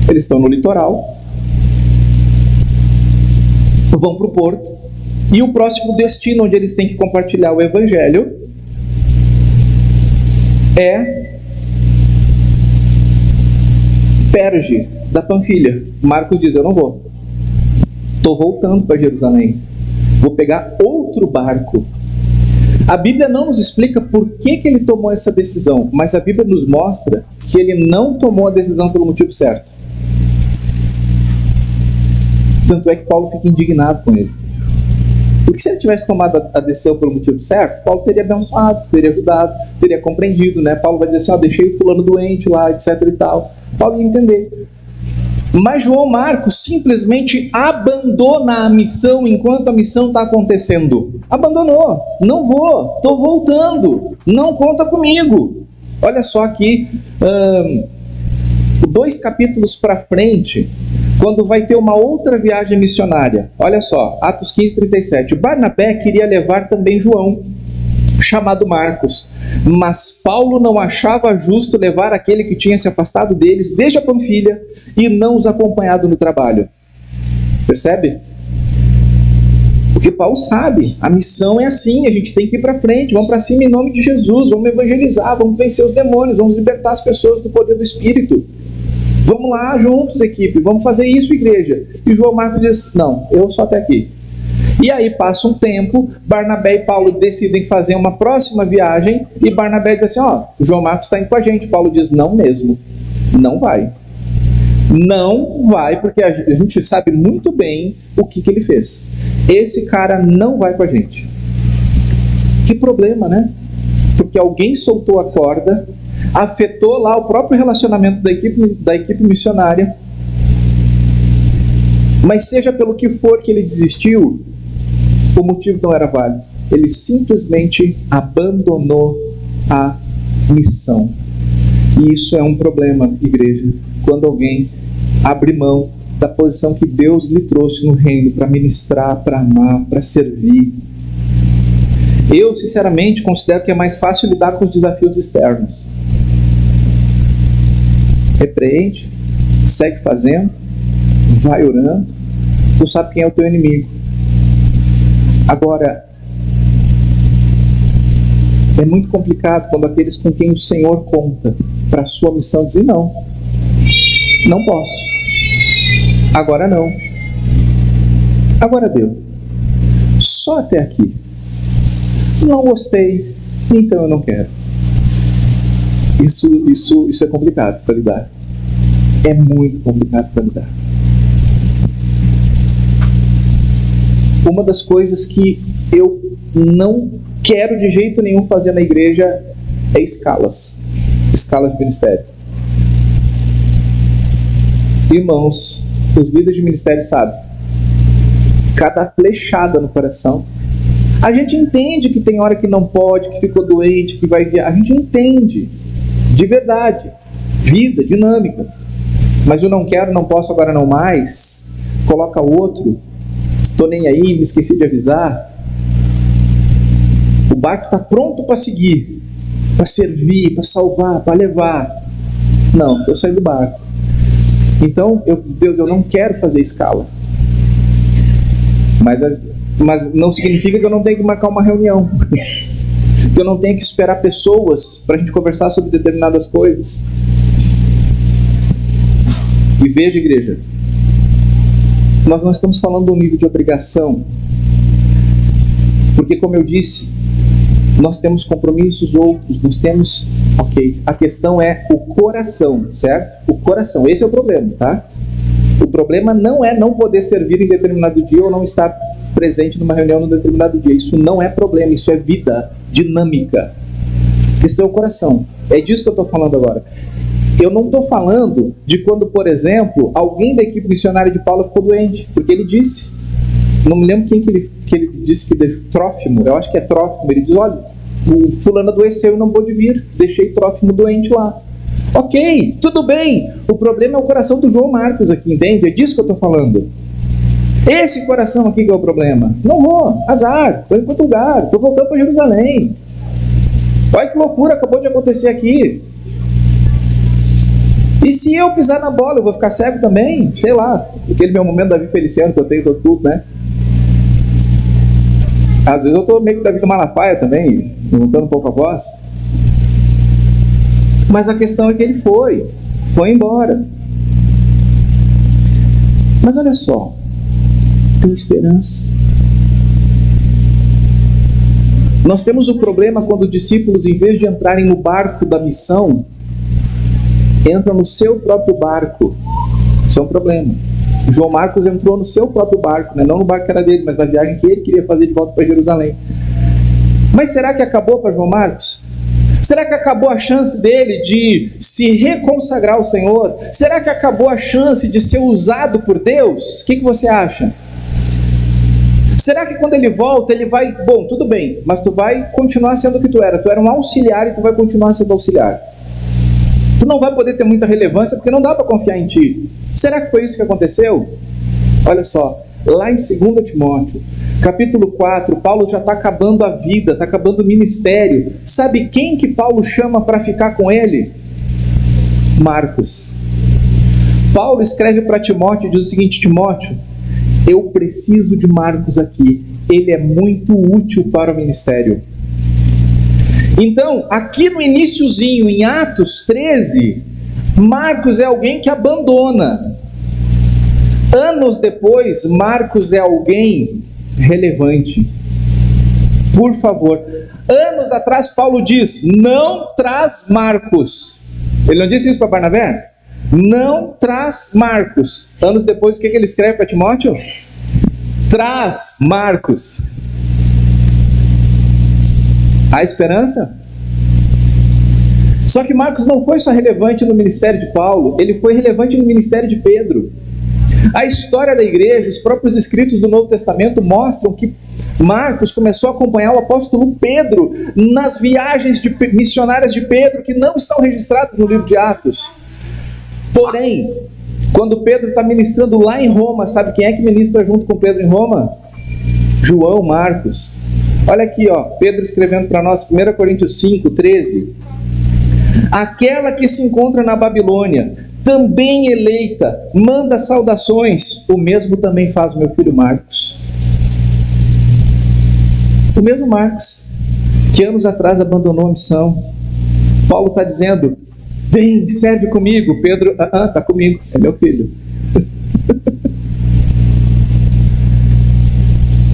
Eles estão no litoral, vão para o porto, e o próximo destino onde eles têm que compartilhar o evangelho é Perge da Panfilha. Marcos diz: eu não vou, estou voltando para Jerusalém, vou pegar outro barco. A Bíblia não nos explica por que ele tomou essa decisão, mas a Bíblia nos mostra que ele não tomou a decisão pelo motivo certo. Tanto é que Paulo fica indignado com ele. Porque se ele tivesse tomado a decisão pelo motivo certo, Paulo teria abençoado, teria ajudado, teria compreendido, né? Paulo vai dizer assim: ó, deixei o fulano doente lá, etc e tal. Paulo ia entender. Mas João Marcos simplesmente abandona a missão enquanto a missão está acontecendo. Abandonou. Não vou, estou voltando, não conta comigo. Olha só aqui, 2 capítulos para frente, quando vai ter uma outra viagem missionária. Olha só, Atos 15:37. Barnabé queria levar também João, chamado Marcos, mas Paulo não achava justo levar aquele que tinha se afastado deles desde a Panfilha e não os acompanhado no trabalho. Percebe? Porque Paulo sabe, a missão é assim, a gente tem que ir para frente, vamos para cima em nome de Jesus, vamos evangelizar, vamos vencer os demônios, vamos libertar as pessoas do poder do Espírito. Vamos lá juntos, equipe, vamos fazer isso, igreja. E João Marcos diz: não, eu só até aqui. E aí passa um tempo, Barnabé e Paulo decidem fazer uma próxima viagem, e Barnabé diz assim: ó, o João Marcos está indo com a gente. Paulo diz: não mesmo, não vai. Não vai, porque a gente sabe muito bem o que ele fez. Esse cara não vai com a gente. Que problema, né? Porque alguém soltou a corda, afetou lá o próprio relacionamento da equipe missionária. Mas seja pelo que for que ele desistiu, o motivo não era válido. Ele simplesmente abandonou a missão. E isso é um problema, igreja, quando alguém abre mão da posição que Deus lhe trouxe no reino para ministrar, para amar, para servir. Eu, sinceramente, considero que é mais fácil lidar com os desafios externos. Repreende, segue fazendo, vai orando, tu sabe quem é o teu inimigo. Agora, é muito complicado quando aqueles com quem o Senhor conta para a sua missão dizem: não posso, agora não, agora deu, só até aqui, não gostei, então eu não quero. Isso é complicado para lidar, é muito complicado para lidar. Uma das coisas que eu não quero de jeito nenhum fazer na igreja é escalas de ministério. Irmãos, os líderes de ministério sabem, cada flechada no coração. A gente entende que tem hora que não pode, que ficou doente, que vai viajar. A gente entende, de verdade, vida, dinâmica. Mas eu não quero, não posso, agora não mais. Coloca outro. Estou nem aí, me esqueci de avisar. O barco está pronto para seguir, para servir, para salvar, para levar. Não, eu saí do barco. Então, Deus, eu não quero fazer escala. Mas não significa que eu não tenho que marcar uma reunião. Que eu não tenho que esperar pessoas para a gente conversar sobre determinadas coisas. E veja, igreja, nós não estamos falando de um nível de obrigação, porque, como eu disse, nós temos compromissos outros, nós temos, ok, a questão é o coração, certo? O coração, esse é o problema, tá? O problema não é não poder servir em determinado dia ou não estar presente numa reunião num determinado dia. Isso não é problema, isso é vida dinâmica. A questão é o coração, é disso que eu estou falando agora. Eu não estou falando de quando, por exemplo, alguém da equipe missionária de Paulo ficou doente, porque ele disse, não me lembro quem que ele disse que deixou, Trófimo, eu acho que é Trófimo, ele diz: olha, o fulano adoeceu e não pôde vir, deixei Trófimo doente lá. Ok, tudo bem, o problema é o coração do João Marcos aqui, entende? É disso que eu estou falando. Esse coração aqui que é o problema. Não vou, azar, estou em outro lugar, estou voltando para Jerusalém. Olha que loucura acabou de acontecer aqui. E se eu pisar na bola, eu vou ficar cego também? Sei lá, aquele meu momento Davi Feliciano que eu tenho todo culto, né? Às vezes eu estou meio que Davi do Malafaia também, juntando um pouco a voz. Mas a questão é que ele foi embora. Mas olha só, tem esperança. Nós temos o problema quando os discípulos, em vez de entrarem no barco da missão, entram no seu próprio barco. Isso é um problema. João Marcos entrou no seu próprio barco, né? Não no barco que era dele, mas na viagem que ele queria fazer de volta para Jerusalém. Mas será que acabou para João Marcos? Será que acabou a chance dele de se reconsagrar ao Senhor? Será que acabou a chance de ser usado por Deus? O que você acha? Será que quando ele volta, ele vai... Bom, tudo bem, mas tu vai continuar sendo o que tu era. Tu era um auxiliar e tu vai continuar sendo auxiliar. Tu não vai poder ter muita relevância porque não dá para confiar em ti. Será que foi isso que aconteceu? Olha só, lá em 2 Timóteo, capítulo 4, Paulo já está acabando a vida, está acabando o ministério. Sabe quem que Paulo chama para ficar com ele? Marcos. Paulo escreve para Timóteo e diz o seguinte: Timóteo, eu preciso de Marcos aqui, ele é muito útil para o ministério. Então, aqui no iniciozinho, em Atos 13, Marcos é alguém que abandona. Anos depois, Marcos é alguém relevante. Por favor, anos atrás Paulo diz: não traz Marcos. Ele não disse isso para Barnabé? Não traz Marcos. Anos depois, o que ele escreve para Timóteo? Traz Marcos. Há esperança? Só que Marcos não foi só relevante no ministério de Paulo, ele foi relevante no ministério de Pedro. A história da igreja, os próprios escritos do Novo Testamento mostram que Marcos começou a acompanhar o apóstolo Pedro nas viagens missionárias de Pedro, que não estão registradas no livro de Atos. Porém, quando Pedro está ministrando lá em Roma, sabe quem é que ministra junto com Pedro em Roma? João Marcos. Olha aqui, ó, Pedro escrevendo para nós, 1 Coríntios 5, 13. Aquela que se encontra na Babilônia, também eleita, manda saudações. O mesmo também faz o meu filho Marcos. O mesmo Marcos, que anos atrás abandonou a missão. Paulo está dizendo: vem, serve comigo. Pedro, está comigo, é meu filho.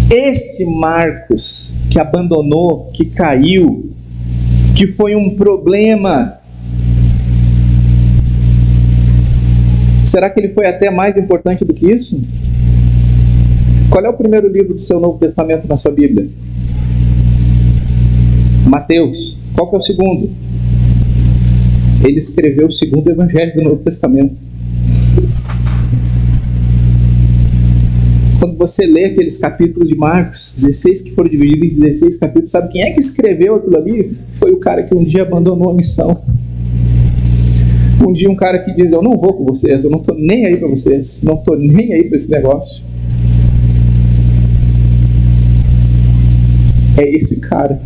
Esse Marcos que abandonou, que caiu, que foi um problema, será que ele foi até mais importante do que isso? Qual é o primeiro livro do seu Novo Testamento na sua Bíblia? Mateus. Qual que é o segundo? Ele escreveu o segundo evangelho do Novo Testamento. Quando você lê aqueles capítulos de Marcos, 16 que foram divididos em 16 capítulos, sabe quem é que escreveu aquilo ali? Foi o cara que um dia abandonou a missão. Um dia um cara que diz: eu não vou com vocês, eu não estou nem aí para vocês, não estou nem aí para esse negócio. É esse cara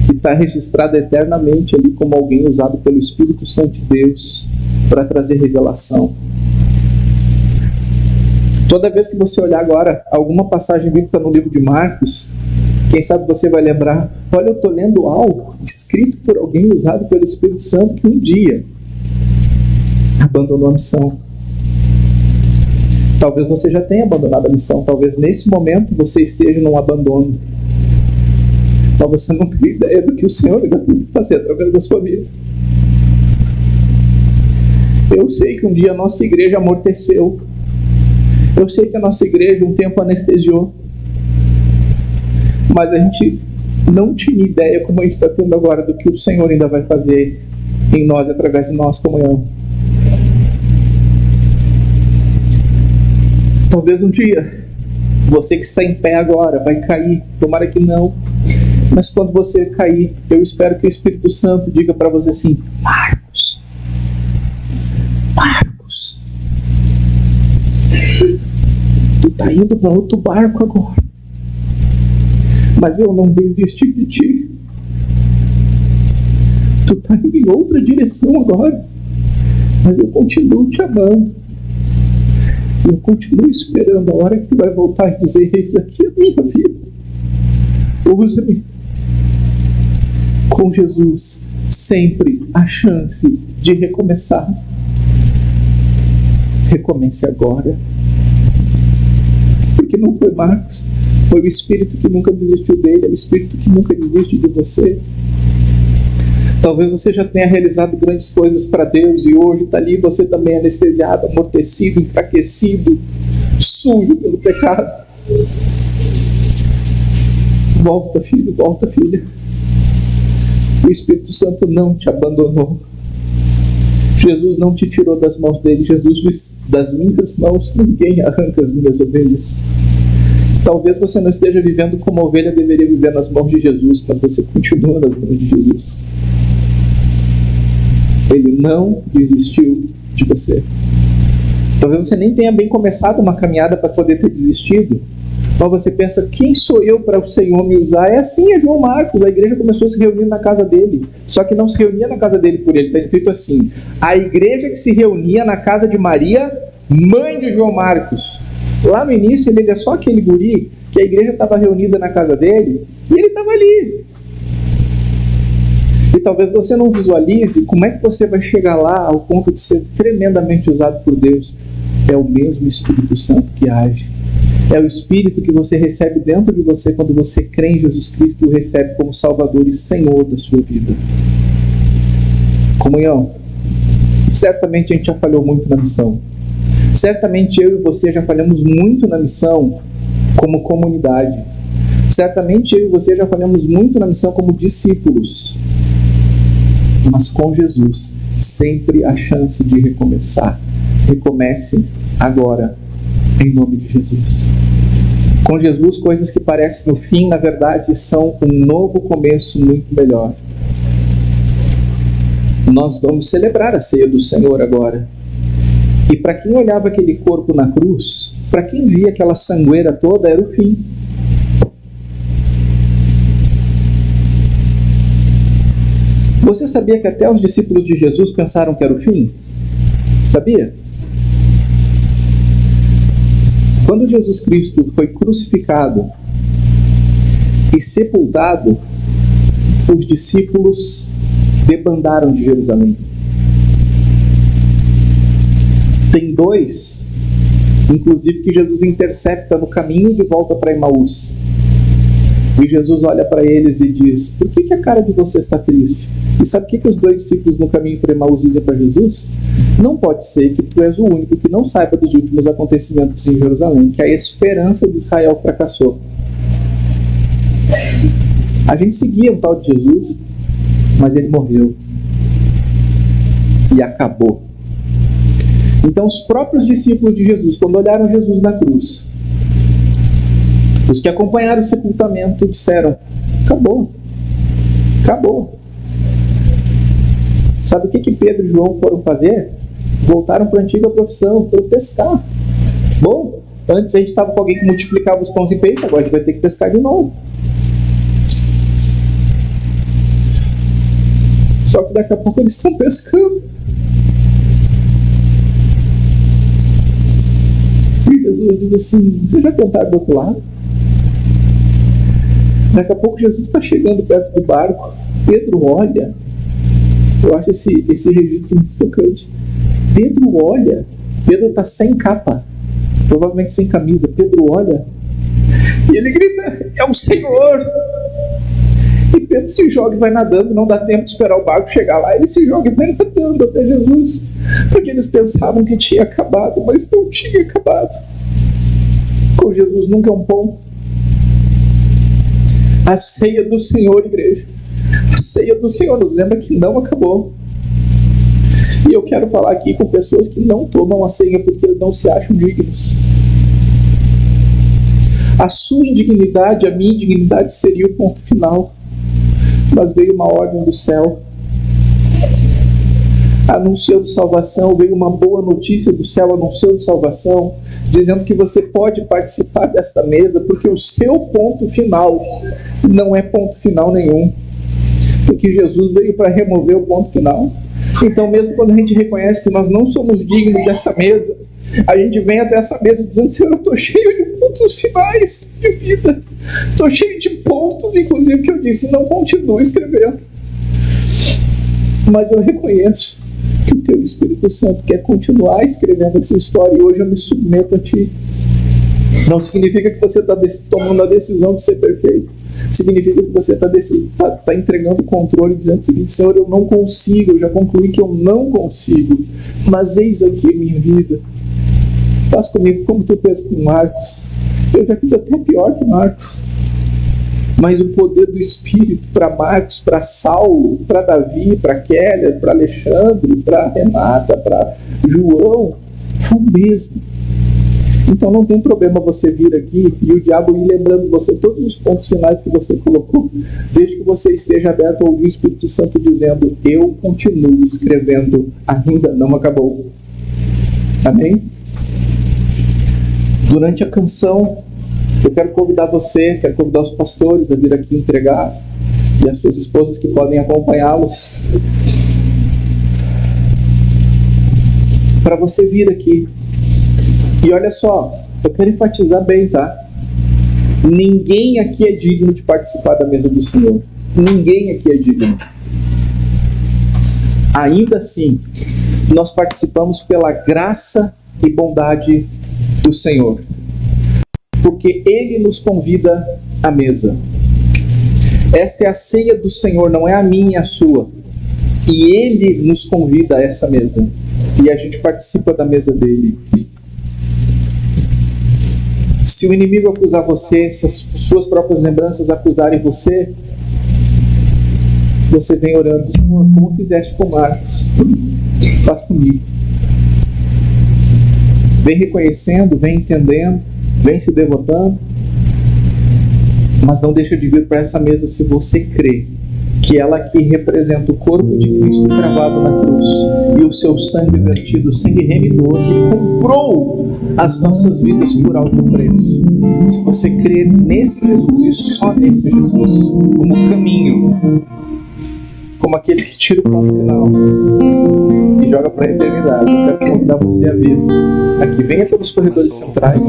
que está registrado eternamente ali como alguém usado pelo Espírito Santo de Deus para trazer revelação. Toda vez que você olhar agora alguma passagem bíblica no livro de Marcos, quem sabe você vai lembrar: olha, eu estou lendo algo escrito por alguém usado pelo Espírito Santo que um dia abandonou a missão. Talvez você já tenha abandonado a missão, talvez nesse momento você esteja num abandono. Talvez você não tenha ideia do que o Senhor ainda tem que fazer através da sua vida. Eu sei que um dia a nossa igreja amorteceu. Eu sei que a nossa igreja um tempo anestesiou. Mas a gente não tinha ideia, como a gente está tendo agora, do que o Senhor ainda vai fazer em nós, através de nós, comunhão. Talvez um dia, você que está em pé agora, vai cair. Tomara que não. Mas quando você cair, eu espero que o Espírito Santo diga para você assim: Marcos, tu está indo para outro barco agora, mas eu não desisti de ti. Tu Tu está indo em outra direção agora, mas eu continuo te amando. Eu continuo esperando a hora que tu vai voltar e dizer: eis aqui a minha vida, usa-me. Com Jesus, sempre a chance de recomeçar. Recomece agora. Porque não foi Marcos, foi o Espírito que nunca desistiu dele, é o Espírito que nunca desiste de você. Talvez você já tenha realizado grandes coisas para Deus e hoje está ali você também anestesiado, amortecido, enfraquecido, sujo pelo pecado. Volta, filho, volta, filha. O Espírito Santo não te abandonou. Jesus não te tirou das mãos dele. Jesus diz: das minhas mãos ninguém arranca as minhas ovelhas. Talvez você não esteja vivendo como a ovelha deveria viver nas mãos de Jesus, mas você continua nas mãos de Jesus. Ele não desistiu de você. Talvez você nem tenha bem começado uma caminhada para poder ter desistido, mas você pensa: quem sou eu para o Senhor me usar? É assim, é João Marcos. A igreja começou a se reunir na casa dele, só que não se reunia na casa dele por ele. Está escrito assim: a igreja que se reunia na casa de Maria, mãe de João Marcos. Lá no início ele é só aquele guri que a igreja estava reunida na casa dele e ele estava ali. E talvez você não visualize como é que você vai chegar lá ao ponto de ser tremendamente usado por Deus. É o mesmo Espírito Santo que age. É o Espírito que você recebe dentro de você quando você crê em Jesus Cristo e o recebe como Salvador e Senhor da sua vida. Comunhão. Certamente a gente já falhou muito na missão. Certamente eu e você já falhamos muito na missão como comunidade. Certamente eu e você já falhamos muito na missão como discípulos. Mas com Jesus, sempre a chance de recomeçar. Recomece agora, em nome de Jesus. Com Jesus, coisas que parecem o fim, na verdade, são um novo começo muito melhor. Nós vamos celebrar a ceia do Senhor agora. E para quem olhava aquele corpo na cruz, para quem via aquela sangueira toda, era o fim. Você sabia que até os discípulos de Jesus pensaram que era o fim? Sabia? Quando Jesus Cristo foi crucificado e sepultado, os discípulos debandaram de Jerusalém. Tem dois, inclusive, que Jesus intercepta no caminho de volta para Emaús. E Jesus olha para eles e diz: por que a cara de vocês está triste? E sabe o que os dois discípulos no caminho para Emaús dizem para Jesus? Não pode ser que tu és o único que não saiba dos últimos acontecimentos em Jerusalém, que a esperança de Israel fracassou. A gente seguia o tal de Jesus, mas ele morreu. E acabou. Então os próprios discípulos de Jesus, quando olharam Jesus na cruz, os que acompanharam o sepultamento disseram: acabou. Acabou. Sabe o que Pedro e João foram fazer? Voltaram para a antiga profissão, foram pescar. Bom, antes a gente estava com alguém que multiplicava os pães e peixe, agora a gente vai ter que pescar de novo. Só que daqui a pouco eles estão pescando. E Jesus diz assim: vocês já contaram do outro lado? Daqui a pouco Jesus está chegando perto do barco. Pedro olha. Eu acho esse registro muito tocante. Pedro olha. Pedro está sem capa, provavelmente sem camisa. Pedro olha e ele grita: é o Senhor! E Pedro se joga e vai nadando. Não dá tempo de esperar o barco chegar lá. Ele se joga e vai nadando até Jesus, porque eles pensavam que tinha acabado, mas não tinha acabado. Com Jesus nunca é um ponto. A ceia do Senhor, igreja, a ceia do Senhor nos lembra que não acabou. E eu quero falar aqui com pessoas que não tomam a ceia porque não se acham dignos. A sua indignidade, a minha indignidade seria o ponto final. Mas veio uma ordem do céu, anunciando salvação. Veio uma boa notícia do céu, anunciando salvação, dizendo que você pode participar desta mesa, porque o seu ponto final não é ponto final nenhum. Porque Jesus veio para remover o ponto final. Então, mesmo quando a gente reconhece que nós não somos dignos dessa mesa, a gente vem até essa mesa dizendo: Senhor, eu estou cheio de pontos finais de vida. Estou cheio de pontos, inclusive, que eu disse: não continue escrevendo. Mas eu reconheço que o Teu Espírito Santo quer continuar escrevendo essa história, e hoje eu me submeto a Ti. Não significa que você está tomando a decisão de ser perfeito. Significa que você está entregando o controle, dizendo o seguinte: Senhor, eu não consigo, eu já concluí que eu não consigo, mas eis aqui a minha vida. Faz comigo como Tu fez com Marcos. Eu já fiz até pior que Marcos. Mas o poder do Espírito para Marcos, para Saulo, para Davi, para Keller, para Alexandre, para Renata, para João, é o mesmo. Então não tem problema você vir aqui e o diabo ir lembrando você todos os pontos finais que você colocou, desde que você esteja aberto a ouvir o Espírito Santo dizendo: eu continuo escrevendo, ainda não acabou. Amém? Durante a canção, eu quero convidar você, quero convidar os pastores a vir aqui entregar, e as suas esposas que podem acompanhá-los, para você vir aqui. E olha só, eu quero enfatizar bem, tá? Ninguém aqui é digno de participar da mesa do Senhor. Ninguém aqui é digno. Ainda assim, nós participamos pela graça e bondade do Senhor, porque Ele nos convida à mesa. Esta é a ceia do Senhor, não é a minha e a sua. E Ele nos convida a essa mesa, e a gente participa da mesa dele. Se o inimigo acusar você, se as suas próprias lembranças acusarem você, você vem orando: Senhor, como fizeste com Marcos, faz comigo. Vem reconhecendo, vem entendendo, vem se devotando, mas não deixa de vir para essa mesa se você crê que ela aqui representa o corpo de Cristo cravado na cruz e o seu sangue vertido, o sangue remidor, que comprou as nossas vidas por alto preço. Se você crê nesse Jesus e só nesse Jesus como caminho, como aquele que tira o ponto final e joga para a eternidade, eu quero convidar você a vir aqui. Venha pelos corredores centrais.